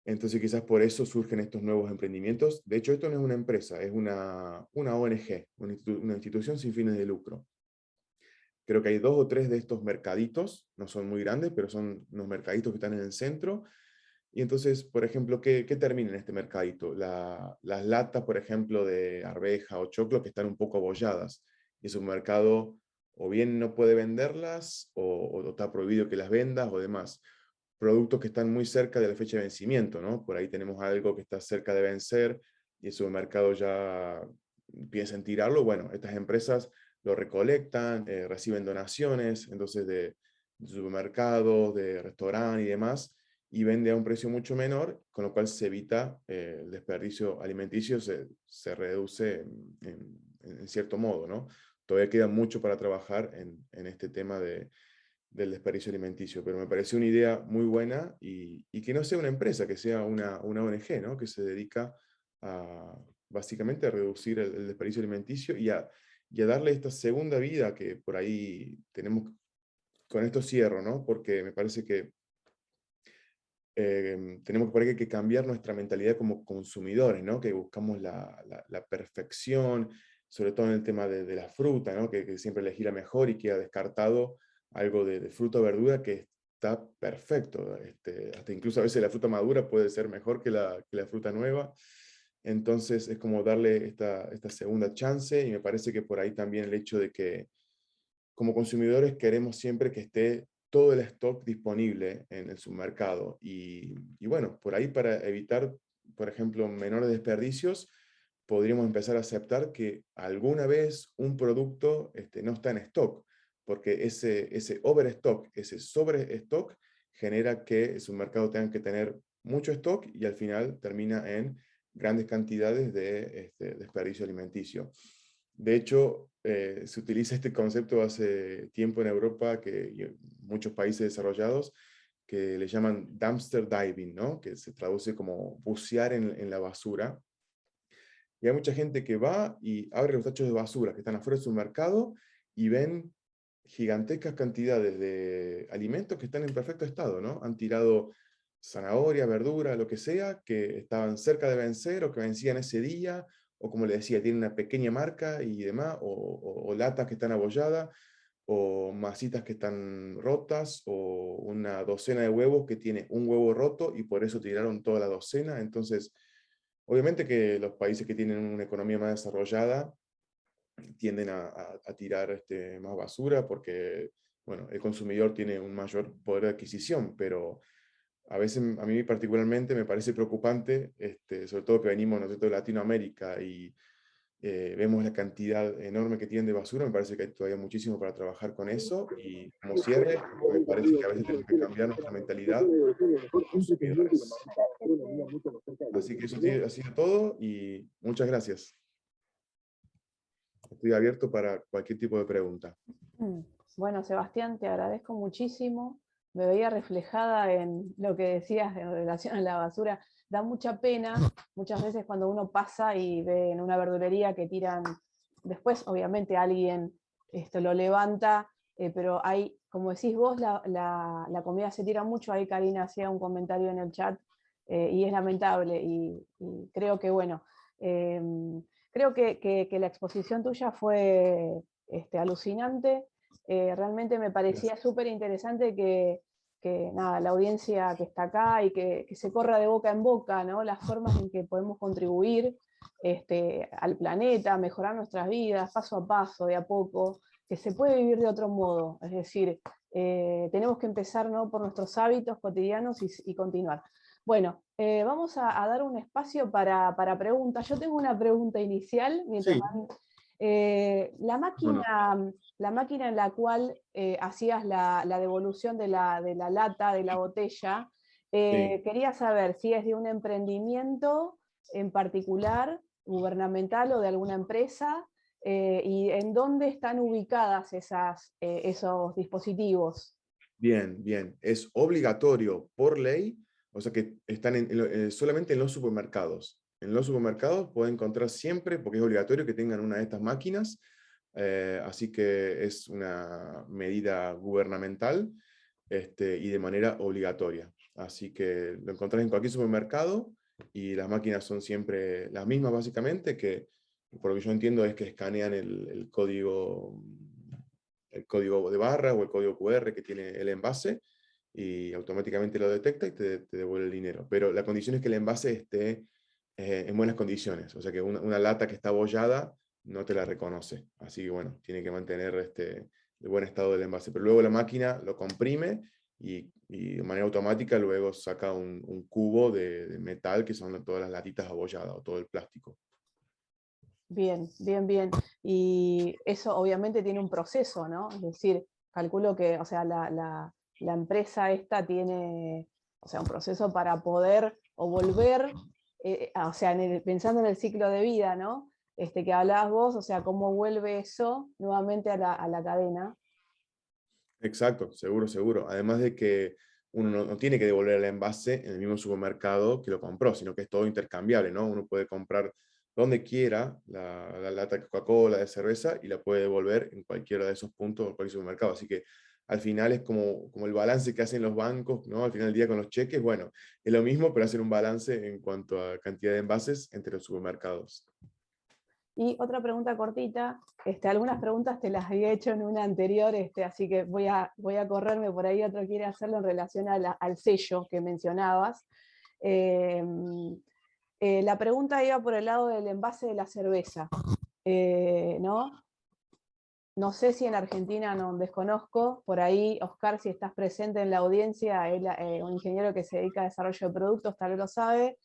Entonces, quizás por eso surgen estos nuevos emprendimientos. De hecho, esto no es una empresa, es una ONG, una institución sin fines de lucro. Creo que hay 2 o 3 de estos mercaditos, no son muy grandes, pero son unos mercaditos que están en el centro. Y entonces, por ejemplo, ¿qué termina en este mercadito? Las latas, por ejemplo, de arveja o choclo que están un poco abolladas. Y su mercado o bien no puede venderlas o está prohibido que las vendas o demás. Productos que están muy cerca de la fecha de vencimiento, ¿no? Por ahí tenemos algo que está cerca de vencer y el supermercado ya piensa en tirarlo. Bueno, estas empresas lo recolectan, reciben donaciones, entonces de supermercados, de restaurantes y demás, y vende a un precio mucho menor, con lo cual se evita el desperdicio alimenticio, se reduce en cierto modo, ¿no? Todavía queda mucho para trabajar en este tema del desperdicio alimenticio, pero me pareció una idea muy buena y que no sea una empresa, que sea una ONG, ¿no? Que se dedica a, básicamente a reducir el desperdicio alimenticio y a darle esta segunda vida que por ahí tenemos. Con esto cierro, ¿no? Porque me parece que tenemos por ahí que cambiar nuestra mentalidad como consumidores, ¿no? Que buscamos la perfección, sobre todo en el tema de la fruta, ¿no? Que siempre elegir la mejor y queda descartado algo de fruta o verdura que está perfecto. Hasta incluso a veces la fruta madura puede ser mejor que la fruta nueva. Entonces es como darle esta segunda chance y me parece que por ahí también el hecho de que como consumidores queremos siempre que esté todo el stock disponible en el supermercado. Y bueno, por ahí para evitar, por ejemplo, menores desperdicios, podríamos empezar a aceptar que alguna vez un producto no está en stock, porque ese overstock, ese sobrestock, genera que el supermercado tenga que tener mucho stock y al final termina en grandes cantidades de desperdicio alimenticio. De hecho, se utiliza este concepto hace tiempo en Europa, y en muchos países desarrollados, que le llaman dumpster diving, ¿no? Que se traduce como bucear en la basura. Y hay mucha gente que va y abre los tachos de basura que están afuera de su mercado y ven gigantescas cantidades de alimentos que están en perfecto estado, ¿no? Han tirado zanahoria, verdura, lo que sea, que estaban cerca de vencer o que vencían ese día, o como le decía, tienen una pequeña marca y demás, o latas que están abolladas, o masitas que están rotas, o una docena de huevos que tiene un huevo roto y por eso tiraron toda la docena. Entonces, obviamente que los países que tienen una economía más desarrollada tienden a tirar más basura porque, bueno, el consumidor tiene un mayor poder de adquisición, pero a veces a mí particularmente me parece preocupante, sobre todo que venimos nosotros de Latinoamérica y vemos la cantidad enorme que tienen de basura, me parece que hay todavía muchísimo para trabajar con eso, y como cierre, me parece que a veces tenemos que cambiar nuestra mentalidad como consumidores. Así que eso ha sido todo, y muchas gracias. Estoy abierto para cualquier tipo de pregunta. Bueno, Sebastián, te agradezco muchísimo. Me veía reflejada en lo que decías en relación a la basura. Da mucha pena muchas veces cuando uno pasa y ve en una verdulería que tiran, después obviamente alguien lo levanta, pero hay, como decís vos, la comida se tira mucho. Ahí Karina hacía un comentario en el chat, y es lamentable, y creo que bueno, creo que la exposición tuya fue alucinante. Realmente me parecía súper interesante que nada, la audiencia que está acá y que se corra de boca en boca, ¿no? Las formas en que podemos contribuir al planeta, mejorar nuestras vidas paso a paso, de a poco, que se puede vivir de otro modo. Es decir, tenemos que empezar, ¿no?, por nuestros hábitos cotidianos y continuar. Bueno, vamos a dar un espacio para preguntas. Yo tengo una pregunta inicial, mientras Sí, van, bueno, la máquina en la cual hacías la devolución de la lata, de la botella, sí. quería saber si es de un emprendimiento en particular, gubernamental o de alguna empresa, y en dónde están ubicadas esos dispositivos. Bien, bien. Es obligatorio por ley, o sea que están solamente en los supermercados. En los supermercados pueden encontrar siempre, porque es obligatorio que tengan una de estas máquinas, así que es una medida gubernamental, y de manera obligatoria. Así que lo encontrás en cualquier supermercado, y las máquinas son siempre las mismas básicamente, que por lo que yo entiendo es que escanean el código de barra o el código QR que tiene el envase, y automáticamente lo detecta y te devuelve el dinero. Pero la condición es que el envase esté en buenas condiciones, o sea que una lata que está abollada no te la reconoce. Así que bueno, tiene que mantener el buen estado del envase. Pero luego la máquina lo comprime, y de manera automática luego saca un cubo de metal, que son todas las latitas abolladas o todo el plástico. Bien, bien, bien. Y eso obviamente tiene un proceso, ¿no? Es decir, calculo que, o sea, la empresa esta tiene, o sea, un proceso para poder o volver, o sea, pensando en el ciclo de vida, ¿no? Que hablabas vos, o sea, cómo vuelve eso nuevamente a la cadena. Exacto, seguro, seguro. Además de que uno no tiene que devolver el envase en el mismo supermercado que lo compró, sino que es todo intercambiable, ¿no? Uno puede comprar donde quiera la lata de Coca-Cola, de cerveza, y la puede devolver en cualquiera de esos puntos, en cualquier supermercado. Así que al final es como el balance que hacen los bancos, ¿no? Al final del día con los cheques, bueno, es lo mismo, pero hacen un balance en cuanto a cantidad de envases entre los supermercados. Y otra pregunta cortita, algunas preguntas te las había hecho en una anterior, así que voy a correrme por ahí, otro quiere hacerlo en relación al sello que mencionabas. Eh, la pregunta iba por el lado del envase de la cerveza, ¿no? No sé si en Argentina, no desconozco, por ahí, Oscar, si estás presente en la audiencia, él, un ingeniero que se dedica a desarrollo de productos, tal vez lo sabe.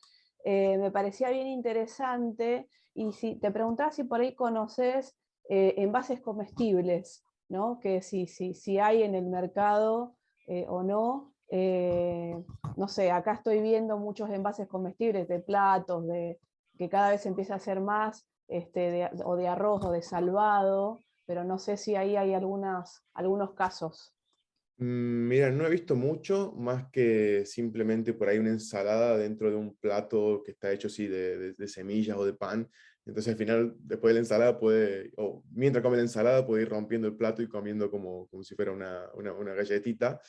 Me parecía bien interesante, y si te preguntaba si por ahí conoces envases comestibles, ¿no? Que si hay en el mercado o no. No sé, acá estoy viendo muchos envases comestibles de platos, que cada vez empieza a ser más, o de arroz o de salvado, pero no sé si ahí hay algunos casos. Mira, no he visto mucho, más que simplemente por ahí una ensalada dentro de un plato que está hecho así de semillas o de pan. Entonces al final, después de la ensalada o mientras come la ensalada, puede ir rompiendo el plato y comiendo como si fuera una galletita.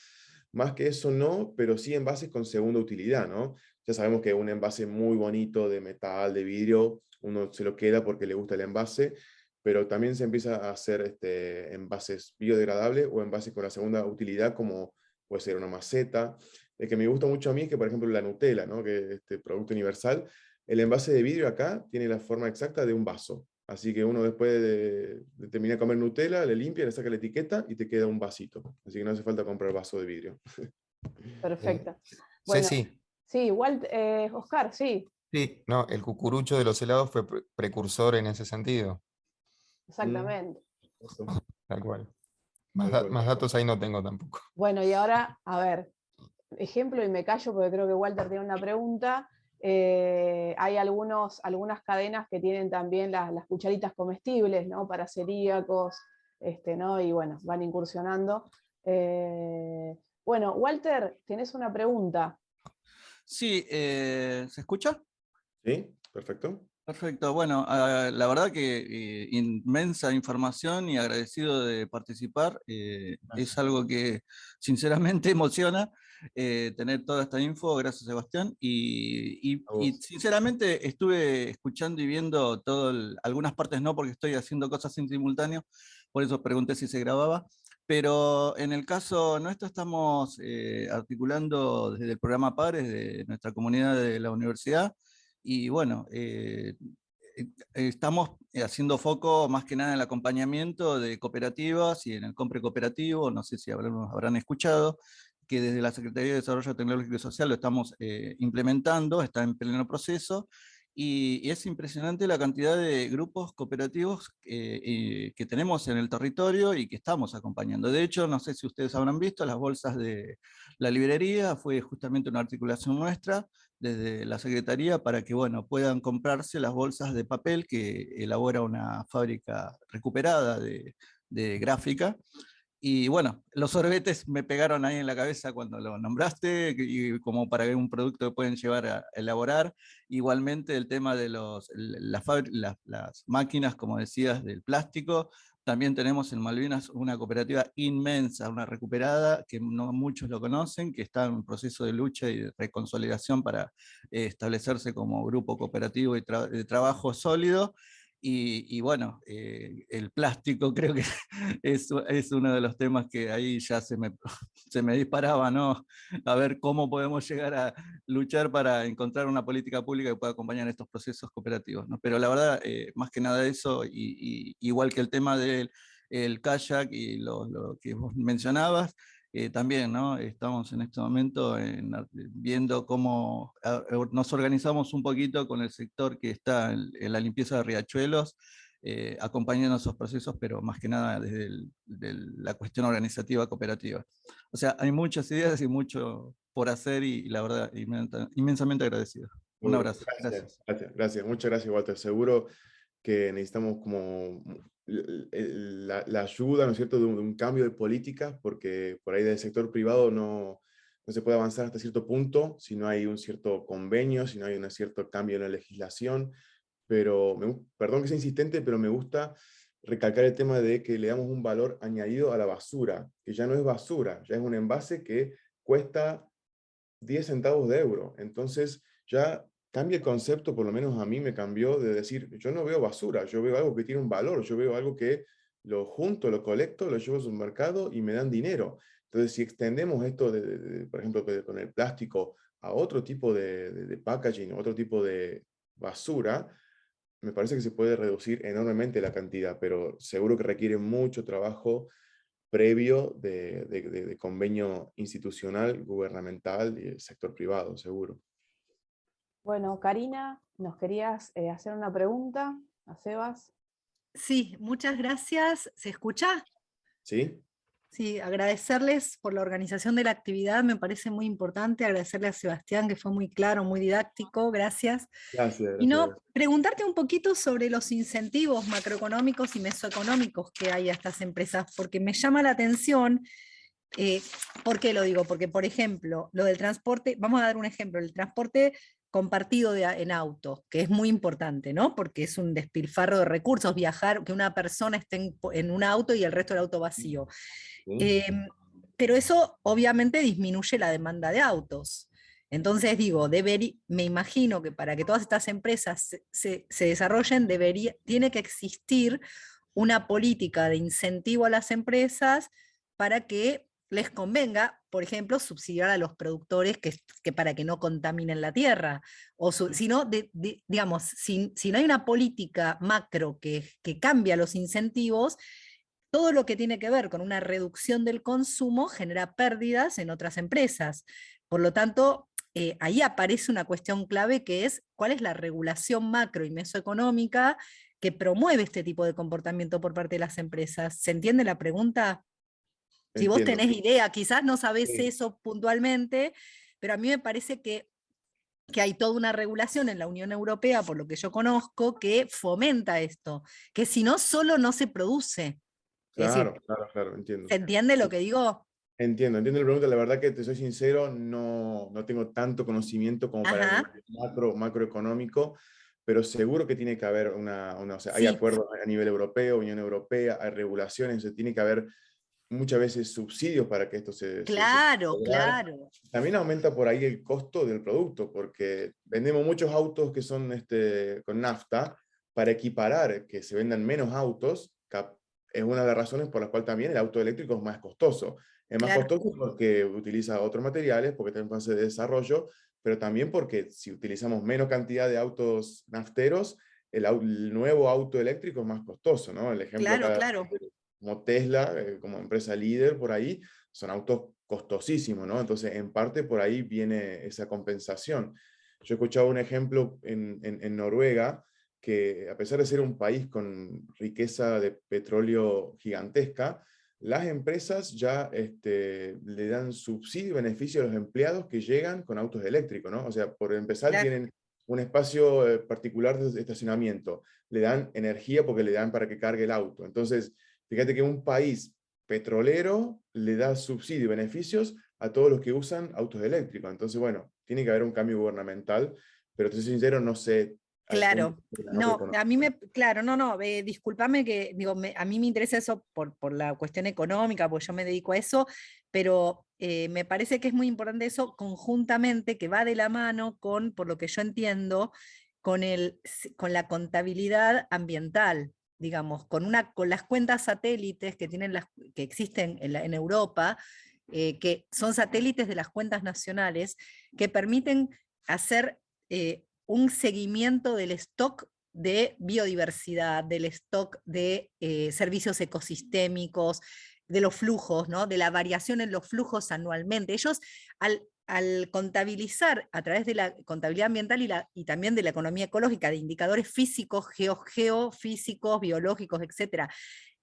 Más que eso no, pero sí envases con segunda utilidad, ¿no? Ya sabemos que un envase muy bonito de metal, de vidrio, uno se lo queda porque le gusta el envase, pero también se empieza a hacer envases biodegradables o envases con la segunda utilidad, como puede ser una maceta. El que me gusta mucho a mí es que, por ejemplo, la Nutella, ¿no?, que es este producto universal, el envase de vidrio acá tiene la forma exacta de un vaso. Así que uno, después de terminar de comer Nutella, le limpia, le saca la etiqueta y te queda un vasito. Así que no hace falta comprar vaso de vidrio. Perfecto. Bueno, Ceci, sí, igual, Oscar, sí. Sí, no, el cucurucho de los helados fue precursor en ese sentido, Mm, Exactamente. eso, tal cual. tal cual. Más datos ahí no tengo tampoco. Bueno, y ahora, a ver, ejemplo, y me callo porque creo que Walter tiene una pregunta. Hay algunas cadenas que tienen también las cucharitas comestibles, ¿no? Para celíacos, ¿no? Y bueno, van incursionando. Bueno, Walter, tienes una pregunta. Sí, ¿se escucha? ¿Sí? Perfecto. Perfecto. Bueno, la verdad que inmensa información y agradecido de participar. Es Gracias. algo que sinceramente emociona tener toda esta info. Gracias, Sebastián. A Y vos. sinceramente estuve escuchando y viendo algunas partes no, porque estoy haciendo cosas en simultáneo, por eso pregunté si se grababa. Pero en el caso nuestro estamos articulando desde el programa Pares de nuestra comunidad de la universidad y bueno, estamos haciendo foco más que nada en el acompañamiento de cooperativas y en el compre cooperativo, no sé si habrán escuchado, que desde la Secretaría de Desarrollo Tecnológico y Social lo estamos implementando, está en pleno proceso, y es impresionante la cantidad de grupos cooperativos que tenemos en el territorio y que estamos acompañando. De hecho, no sé si ustedes habrán visto, las bolsas de la librería fue justamente una articulación nuestra, desde la Secretaría para que bueno, puedan comprarse las bolsas de papel que elabora una fábrica recuperada de gráfica. Y bueno, los sorbetes me pegaron ahí en la cabeza cuando lo nombraste, y como para ver un producto que pueden llevar a elaborar. Igualmente el tema de las máquinas, como decías, del plástico. También tenemos en Malvinas una cooperativa inmensa, una recuperada, que no muchos lo conocen, que está en proceso de lucha y de reconsolidación para establecerse como grupo cooperativo y de trabajo sólido. Y bueno, el plástico creo que es uno de los temas que ahí ya se me disparaba, ¿no? A ver cómo podemos llegar a luchar para encontrar una política pública que pueda acompañar estos procesos cooperativos, ¿no? Pero la verdad, más que nada eso, igual que el tema del el kayak y lo que vos mencionabas, también, ¿no? Estamos en este momento viendo cómo nos organizamos un poquito con el sector que está en la limpieza de riachuelos, acompañando esos procesos, pero más que nada desde la cuestión organizativa cooperativa. O sea, hay muchas ideas y mucho por hacer y la verdad, inmensamente agradecido. Un Seguro. abrazo. Gracias, Gracias. gracias, gracias. Muchas gracias, Walter. Seguro que necesitamos como la ayuda, ¿no es cierto?, de un cambio de políticas, porque por ahí del sector privado no se puede avanzar hasta cierto punto si no hay un cierto convenio, si no hay un cierto cambio en la legislación. Pero, perdón que sea insistente, pero me gusta recalcar el tema de que le damos un valor añadido a la basura, que ya no es basura, ya es un envase que cuesta 10 centavos de euro. Entonces ya cambia el concepto, por lo menos a mí me cambió de decir, yo no veo basura, yo veo algo que tiene un valor, yo veo algo que lo junto, lo colecto, lo llevo a un mercado y me dan dinero. Entonces, si extendemos esto, por ejemplo, con el plástico a otro tipo de packaging, otro tipo de basura, me parece que se puede reducir enormemente la cantidad, pero seguro que requiere mucho trabajo previo de convenio institucional, gubernamental y el sector privado, seguro. Bueno, Karina, ¿nos querías hacer una pregunta a Sebas? Sí, muchas gracias. ¿Se escucha? ¿Sí? Sí, agradecerles por la organización de la actividad, me parece muy importante, agradecerle a Sebastián que fue muy claro, muy didáctico, gracias. Gracias, Y no, gracias. preguntarte un poquito sobre los incentivos macroeconómicos y mesoeconómicos que hay a estas empresas, porque me llama la atención. ¿Por qué lo digo? Porque, por ejemplo, lo del transporte, vamos a dar un ejemplo, el transporte compartido en auto, que es muy importante, ¿no? Porque es un despilfarro de recursos, viajar, que una persona esté en un auto y el resto del auto vacío. ¿Sí? Pero eso obviamente disminuye la demanda de autos. Entonces digo, me imagino que para que todas estas empresas se desarrollen, tiene que existir una política de incentivo a las empresas para que les convenga, por ejemplo, subsidiar a los productores que para que no contaminen la tierra. O si no, digamos, si no hay una política macro que cambia los incentivos, todo lo que tiene que ver con una reducción del consumo genera pérdidas en otras empresas. Por lo tanto, ahí aparece una cuestión clave que es cuál es la regulación macro y mesoeconómica que promueve este tipo de comportamiento por parte de las empresas. ¿Se entiende la pregunta? Si vos Entiendo. tenés idea, quizás no sabés Sí. eso puntualmente, pero a mí me parece que hay toda una regulación en la Unión Europea, por lo que yo conozco, que fomenta esto, que si no, solo no se produce. Es decir, Claro, entiendo. ¿se entiende lo que digo? Entiendo la pregunta. La verdad que te soy sincero, no tengo tanto conocimiento como para el Ajá, macroeconómico, pero seguro que tiene que haber o sea, hay sí, acuerdos a nivel europeo, Unión Europea, hay regulaciones, o sea, tiene que haber muchas veces subsidios para que esto se pueda claro, lograr. claro, También aumenta por ahí el costo del producto, porque vendemos muchos autos que son con nafta para equiparar que se vendan menos autos. Es una de las razones por las cuales también el auto eléctrico es más costoso. Es más claro, costoso porque utiliza otros materiales, porque está en fase de desarrollo, pero también porque si utilizamos menos cantidad de autos nafteros, el nuevo auto eléctrico es más costoso, ¿no? El ejemplo claro, acá, claro. como Tesla, como empresa líder por ahí, son autos costosísimos, ¿no? Entonces, en parte por ahí viene esa compensación. Yo he escuchado un ejemplo en Noruega, que a pesar de ser un país con riqueza de petróleo gigantesca, las empresas ya le dan subsidio y beneficio a los empleados que llegan con autos eléctricos, ¿no? O sea, por empezar Claro, tienen un espacio particular de estacionamiento, le dan energía porque le dan para que cargue el auto. Entonces, fíjate que un país petrolero le da subsidio y beneficios a todos los que usan autos eléctricos. Entonces, bueno, tiene que haber un cambio gubernamental, pero te soy sincero, no sé al punto claro. de la No, a mí macroeconomía. claro, no, discúlpame que, digo, a mí me interesa eso por la cuestión económica, porque yo me dedico a eso, pero me parece que es muy importante eso conjuntamente, que va de la mano con, por lo que yo entiendo, con la contabilidad ambiental, digamos, con las cuentas satélites que tienen que existen en Europa, que son satélites de las cuentas nacionales, que permiten hacer un seguimiento del stock de biodiversidad, del stock de servicios ecosistémicos, de los flujos, ¿no? De la variación en los flujos anualmente. Ellos, al contabilizar a través de la contabilidad ambiental y también de la economía ecológica, de indicadores físicos, geofísicos, biológicos, etcétera,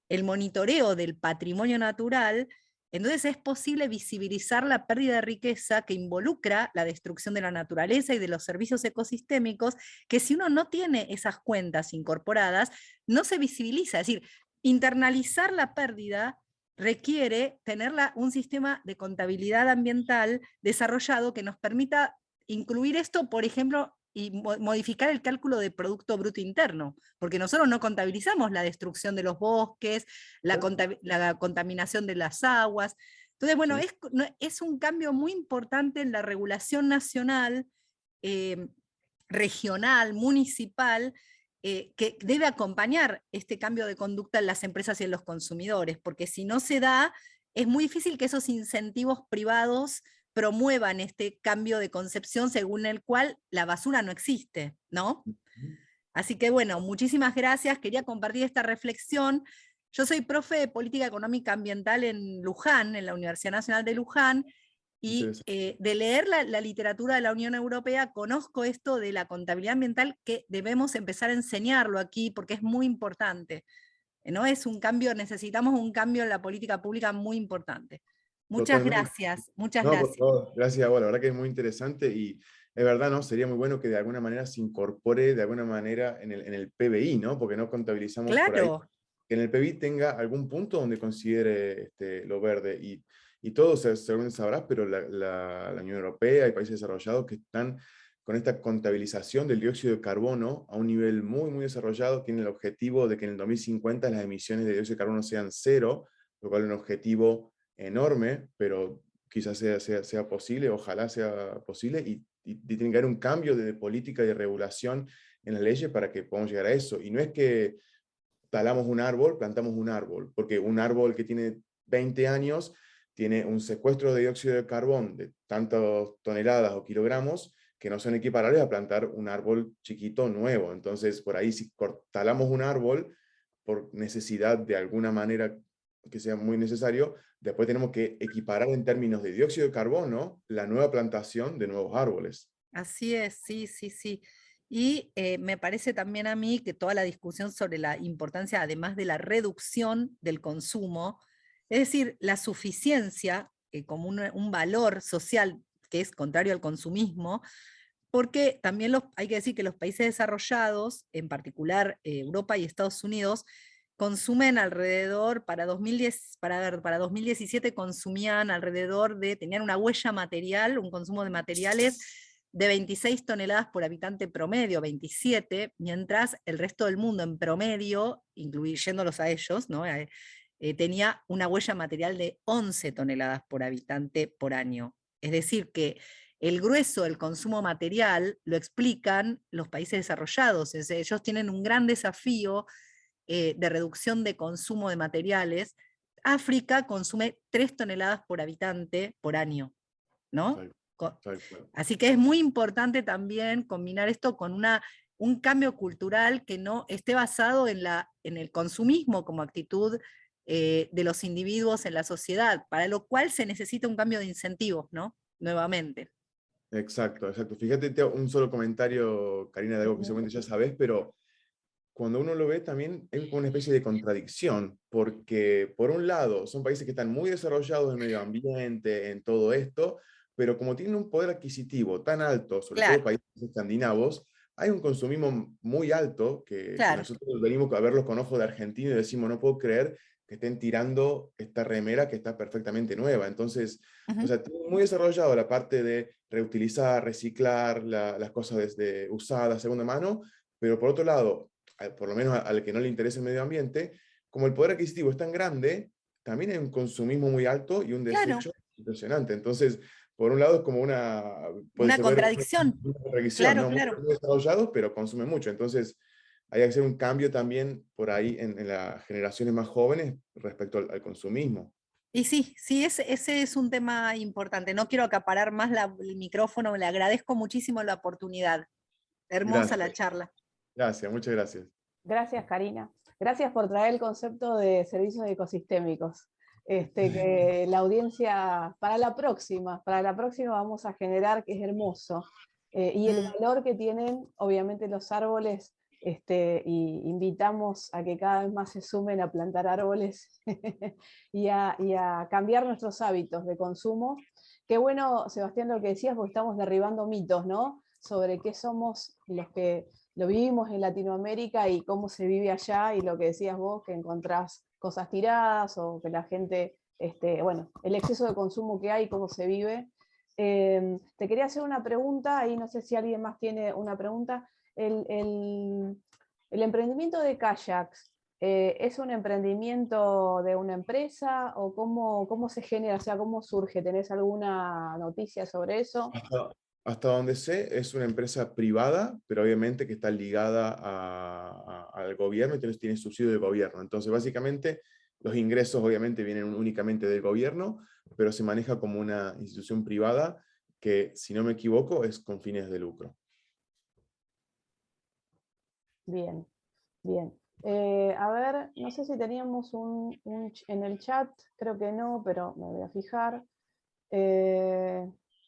el monitoreo del patrimonio natural, entonces es posible visibilizar la pérdida de riqueza que involucra la destrucción de la naturaleza y de los servicios ecosistémicos, que si uno no tiene esas cuentas incorporadas, no se visibiliza. Es decir, internalizar la pérdida requiere tener un sistema de contabilidad ambiental desarrollado que nos permita incluir esto, por ejemplo, y modificar el cálculo de Producto Bruto Interno, porque nosotros no contabilizamos la destrucción de los bosques, la contaminación de las aguas. Entonces, bueno, Sí. es un cambio muy importante en la regulación nacional, eh, regional, municipal, que debe acompañar este cambio de conducta en las empresas y en los consumidores, porque si no se da, es muy difícil que esos incentivos privados promuevan este cambio de concepción según el cual la basura no existe, ¿no? Así que bueno, muchísimas gracias. Quería compartir esta reflexión. Yo soy profe de Política Económica Ambiental en Luján, en la Universidad Nacional de Luján, y Interesante. de leer la literatura de la Unión Europea, conozco esto de la contabilidad ambiental que debemos empezar a enseñarlo aquí porque es muy importante. ¿No? Es un cambio, necesitamos un cambio en la política pública muy importante. Muchas Totalmente. gracias, muchas No, por gracias. favor, gracias a vos. La verdad que es muy interesante y es verdad, ¿no? Sería muy bueno que de alguna manera se incorpore de alguna manera en el PBI, ¿no? Porque no contabilizamos por ahí. Claro, Que en el PBI tenga algún punto donde considere lo verde. Y todos, según sabrás, pero la Unión Europea y países desarrollados que están con esta contabilización del dióxido de carbono a un nivel muy, muy desarrollado, tienen el objetivo de que en el 2050 las emisiones de dióxido de carbono sean cero, lo cual es un objetivo enorme, pero quizás sea posible, ojalá sea posible, y tiene que haber un cambio de política y de regulación en las leyes para que podamos llegar a eso. Y no es que talamos un árbol, plantamos un árbol, porque un árbol que tiene 20 años tiene un secuestro de dióxido de carbón de tantas toneladas o kilogramos que no son equiparables a plantar un árbol chiquito nuevo. Entonces, por ahí si talamos un árbol por necesidad de alguna manera que sea muy necesario, después tenemos que equiparar en términos de dióxido de carbono la nueva plantación de nuevos árboles. Así es, sí, sí, sí. Y me parece también a mí que toda la discusión sobre la importancia, además de la reducción del consumo, es decir, la suficiencia como un valor social que es contrario al consumismo, porque también hay que decir que los países desarrollados, en particular Europa y Estados Unidos, consumen alrededor, para 2017 consumían alrededor tenían una huella material, un consumo de materiales de 26 toneladas por habitante promedio, 27, mientras el resto del mundo en promedio, incluyéndolos a ellos, ¿no? Tenía una huella material de 11 toneladas por habitante por año. Es decir, que el grueso del consumo material lo explican los países desarrollados. Ellos tienen un gran desafío de reducción de consumo de materiales. África consume 3 toneladas por habitante por año, ¿no? Así que es muy importante también combinar esto con un cambio cultural que no esté basado en el consumismo como actitud de los individuos en la sociedad, para lo cual se necesita un cambio de incentivos, ¿no? Nuevamente. Exacto, exacto. Fíjate, un solo comentario, Karina, de algo que seguramente ya sabes, pero cuando uno lo ve también es como una especie de contradicción, porque por un lado son países que están muy desarrollados en medio ambiente, en todo esto, pero como tienen un poder adquisitivo tan alto, sobre todo Claro, países escandinavos, hay un consumismo muy alto que claro. nosotros venimos a verlos con ojos de argentino y decimos, no puedo creer que estén tirando esta remera que está perfectamente nueva. Entonces, o sea, tienen muy desarrollado la parte de reutilizar, reciclar las cosas desde usadas, segunda mano, pero por otro lado, por lo menos al que no le interesa el medio ambiente, como el poder adquisitivo es tan grande, también hay un consumismo muy alto y un Claro, desecho impresionante. Entonces, por un lado es como puede una ser ver contradicción. una contradicción, Claro, ¿no? Muy claro. desarrollados, pero consume mucho. Entonces, hay que hacer un cambio también por ahí en las generaciones más jóvenes respecto al consumismo. Y sí, sí, ese es un tema importante. No quiero acaparar más el micrófono, le agradezco muchísimo la oportunidad. Hermosa la Gracias, charla. gracias, muchas gracias. Gracias, Karina. Gracias por traer el concepto de servicios ecosistémicos. Que la audiencia, para la próxima vamos a generar, que es hermoso. Y el valor que tienen, obviamente, los árboles, y invitamos a que cada vez más se sumen a plantar árboles y a cambiar nuestros hábitos de consumo. Qué bueno, Sebastián, lo que decías, porque estamos derribando mitos, ¿no? Sobre qué somos los que lo vivimos en Latinoamérica y cómo se vive allá, y lo que decías vos, que encontrás cosas tiradas o que la gente, bueno, el exceso de consumo que hay, cómo se vive. Te quería hacer una pregunta, ahí no sé si alguien más tiene una pregunta. El emprendimiento de kayaks, ¿es un emprendimiento de una empresa o cómo se genera? O sea, ¿cómo surge? ¿Tenés alguna noticia sobre eso? Hasta donde sé, es una empresa privada, pero obviamente que está ligada al gobierno, entonces tiene subsidio del gobierno. Entonces, básicamente, los ingresos obviamente vienen únicamente del gobierno, pero se maneja como una institución privada que, si no me equivoco, es con fines de lucro. Bien, bien. A ver, no sé si teníamos en el chat, creo que no, pero me voy a fijar.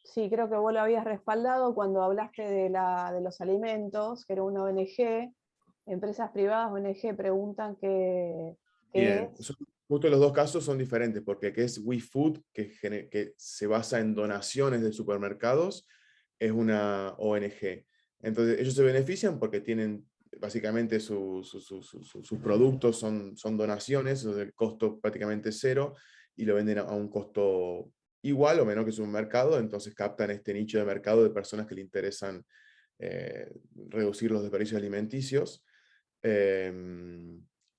Sí, creo que vos lo habías respaldado cuando hablaste de los alimentos, que era una ONG. Empresas privadas, ONG, preguntan qué Bien, es. justo los dos casos son diferentes, porque que es WeFood, que se basa en donaciones de supermercados, es una ONG. Entonces, ellos se benefician porque tienen, básicamente, sus productos son donaciones, el costo prácticamente cero, y lo venden a un costo igual o menor que su mercado, entonces captan este nicho de mercado de personas que le interesan reducir los desperdicios alimenticios.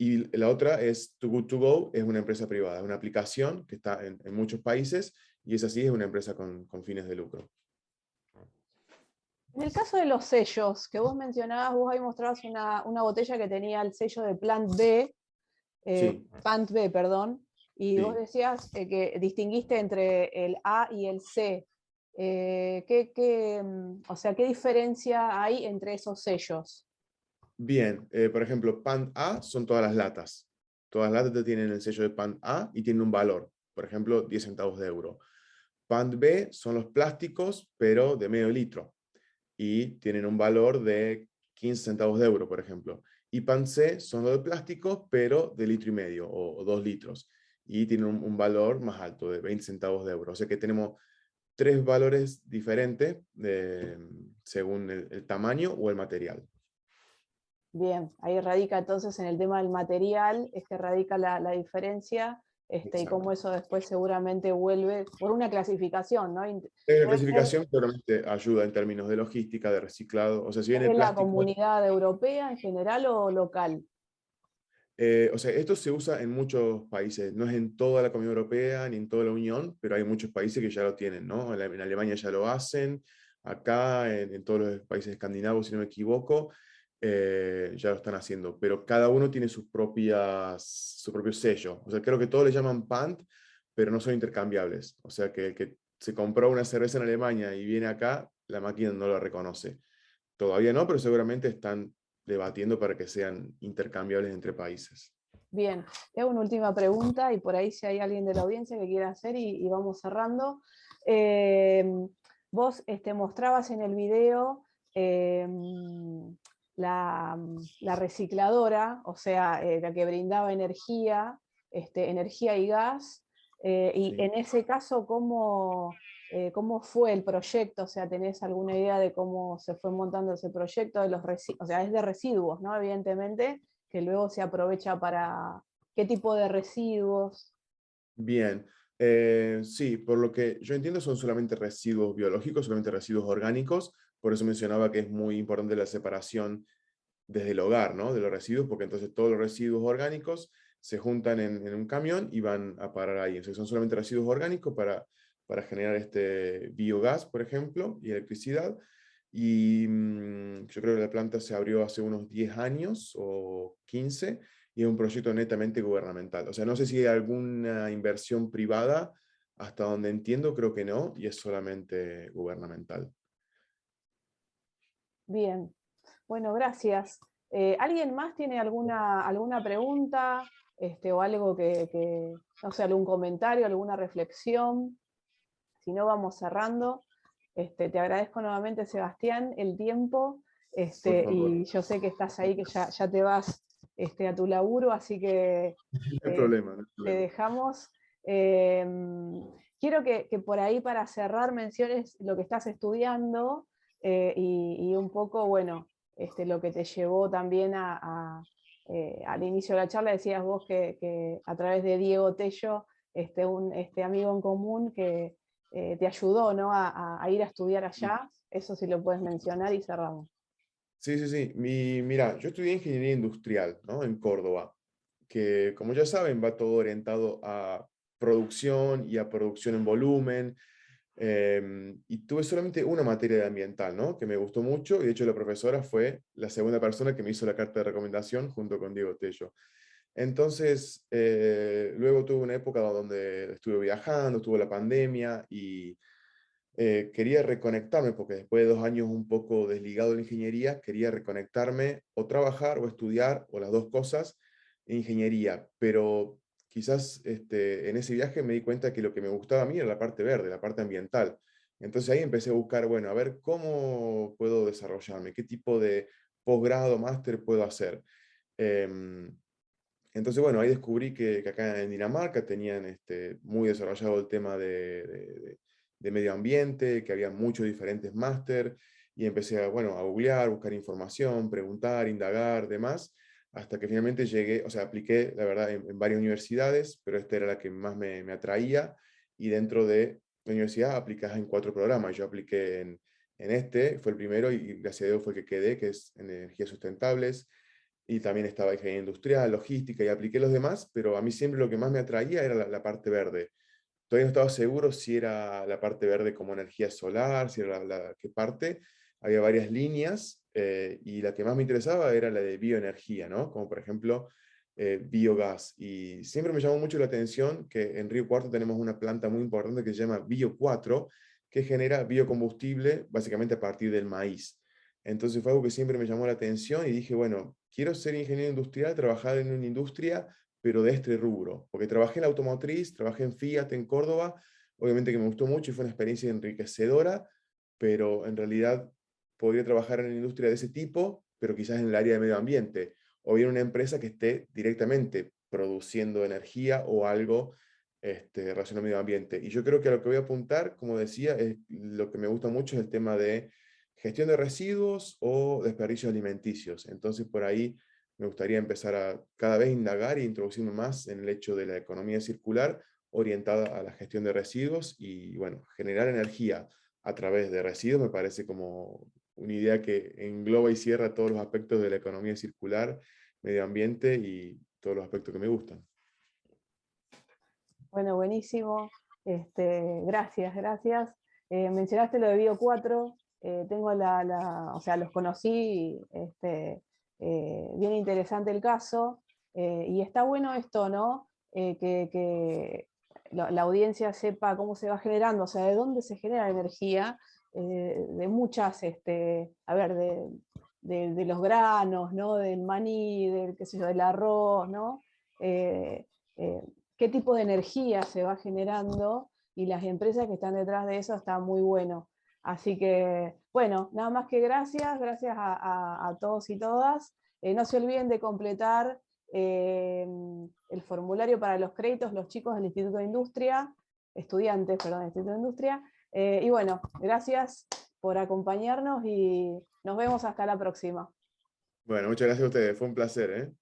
Y la otra es Too Good To Go, es una empresa privada, es una aplicación que está en muchos países y es así, es una empresa con fines de lucro. En el caso de los sellos que vos mencionabas, vos ahí mostrabas una botella que tenía el sello de Sí, Plant B, perdón, y vos sí. decías que distinguiste entre el A y el C. O sea, ¿qué diferencia hay entre esos sellos? Bien, por ejemplo, Pan A son todas las latas. Todas las latas tienen el sello de Pand A y tienen un valor, por ejemplo, 10 centavos de euro. Pand B son los plásticos, pero de medio litro, y tienen un valor de 15 centavos de euro, por ejemplo. Y Pand C son los de plásticos, pero de litro y medio, o 2 litros, y tienen un valor más alto, de 20 centavos de euro. O sea que tenemos 3 valores diferentes según el tamaño o el material. Bien, ahí radica entonces en el tema del material, es que radica la diferencia, y Exacto. cómo eso después seguramente vuelve por una clasificación, ¿no? La Debe ser, clasificación claramente ayuda en términos de logística, de reciclado. O sea, si bien ¿es el de la plástico... comunidad europea en general o local? O sea, esto se usa en muchos países, no es en toda la Comunidad Europea ni en toda la Unión, pero hay muchos países que ya lo tienen, ¿no? En Alemania ya lo hacen, acá en todos los países escandinavos, si no me equivoco, ya lo están haciendo, pero cada uno tiene su propio sello. O sea, creo que todos le llaman Pant, pero no son intercambiables. O sea, que el que se compró una cerveza en Alemania y viene acá, la máquina no la reconoce. Todavía no, pero seguramente están debatiendo para que sean intercambiables entre países. Bien, te hago una última pregunta y por ahí si hay alguien de la audiencia que quiera hacer y vamos cerrando. Vos mostrabas en el video la recicladora, o sea, la que brindaba energía, energía y gas, y Sí. en ese caso, ¿cómo fue el proyecto? O sea, ¿tenés alguna idea de cómo se fue montando ese proyecto? O sea, es de residuos, ¿no? Evidentemente, que luego se aprovecha para qué tipo de residuos. Bien. Sí, por lo que yo entiendo son solamente residuos biológicos, solamente residuos orgánicos, por eso mencionaba que es muy importante la separación desde el hogar, ¿no? De los residuos, porque entonces todos los residuos orgánicos se juntan en un camión y van a parar ahí. Entonces son solamente residuos orgánicos para generar este biogás, por ejemplo, y electricidad. Y yo creo que la planta se abrió hace unos 10 años o 15 y es un proyecto netamente gubernamental. O sea, no sé si hay alguna inversión privada, hasta donde entiendo, creo que no, y es solamente gubernamental. Bien, bueno, gracias. ¿Alguien más tiene alguna pregunta o algo no sé, algún comentario, alguna reflexión? Si no, vamos cerrando. Te agradezco nuevamente, Sebastián, el tiempo, Por favor. y yo sé que estás ahí, que ya te vas a tu laburo, así que No hay problema, no hay te problema. dejamos. Quiero que por ahí, para cerrar, menciones lo que estás estudiando y un poco, bueno, lo que te llevó también al inicio de la charla. Decías vos que a través de Diego Tello, un amigo en común que te ayudó, ¿no? a ir a estudiar allá. Eso sí lo puedes mencionar y cerramos. Sí, sí, sí. Mira, yo estudié ingeniería industrial, ¿no? En Córdoba, que como ya saben va todo orientado a producción y a producción en volumen. Y tuve solamente una materia de ambiental, ¿no? Que me gustó mucho, y de hecho la profesora fue la segunda persona que me hizo la carta de recomendación junto con Diego Tello. Entonces, luego tuve una época donde estuve viajando, tuve la pandemia y quería reconectarme, porque después de 2 años un poco desligado de la ingeniería, quería reconectarme o trabajar o estudiar, o las dos cosas, en ingeniería. Pero quizás en ese viaje me di cuenta que lo que me gustaba a mí era la parte verde, la parte ambiental. Entonces ahí empecé a buscar, bueno, a ver cómo puedo desarrollarme, qué tipo de posgrado, máster puedo hacer. Em, entonces, bueno, ahí descubrí que acá en Dinamarca tenían muy desarrollado el tema de medio ambiente, que había muchos diferentes máster, y empecé a, bueno, a googlear, buscar información, preguntar, indagar, demás, hasta que finalmente llegué, o sea, apliqué, la verdad, en varias universidades, pero esta era la que más me atraía, y dentro de la universidad aplicás en 4 programas. Yo apliqué en fue el primero, y gracias a Dios fue el que quedé, que es en energías sustentables, y también estaba ingeniería industrial, logística, y apliqué los demás, pero a mí siempre lo que más me atraía era la parte verde. Todavía no estaba seguro si era la parte verde como energía solar, si era qué parte. Había varias líneas, y la que más me interesaba era la de bioenergía, ¿no? Como por ejemplo biogás. Y siempre me llamó mucho la atención que en Río Cuarto tenemos una planta muy importante que se llama Bio 4, que genera biocombustible básicamente a partir del maíz. Entonces fue algo que siempre me llamó la atención y dije, bueno, quiero ser ingeniero industrial, trabajar en una industria, pero de este rubro, porque trabajé en la automotriz, trabajé en Fiat en Córdoba, obviamente que me gustó mucho y fue una experiencia enriquecedora, pero en realidad podría trabajar en una industria de ese tipo, pero quizás en el área de medio ambiente, o bien una empresa que esté directamente produciendo energía o algo relacionado al medio ambiente. Y yo creo que a lo que voy a apuntar, como decía, lo que me gusta mucho es el tema de gestión de residuos o desperdicios alimenticios. Entonces, por ahí me gustaría empezar a cada vez indagar e introducirme más en el hecho de la economía circular orientada a la gestión de residuos y, bueno, generar energía a través de residuos me parece como una idea que engloba y cierra todos los aspectos de la economía circular, medio ambiente y todos los aspectos que me gustan. Bueno, buenísimo. Gracias, gracias. Mencionaste lo de Bio 4, tengo o sea, los conocí, bien interesante el caso, y está bueno esto, ¿no? Que la audiencia sepa cómo se va generando, o sea, de dónde se genera energía, de muchas, a ver, de los granos, ¿no? Del maní, del, qué sé yo, del arroz, ¿no? Eh, eh, Qué tipo de energía se va generando y las empresas que están detrás de eso está muy bueno. Así que, bueno, nada más que gracias, gracias a todos y todas. No se olviden de completar el formulario para los créditos, los chicos del Instituto de Industria, estudiantes, perdón, del Instituto de Industria. Y bueno, gracias por acompañarnos y nos vemos hasta la próxima. Bueno, muchas gracias a ustedes, fue un placer, ¿eh?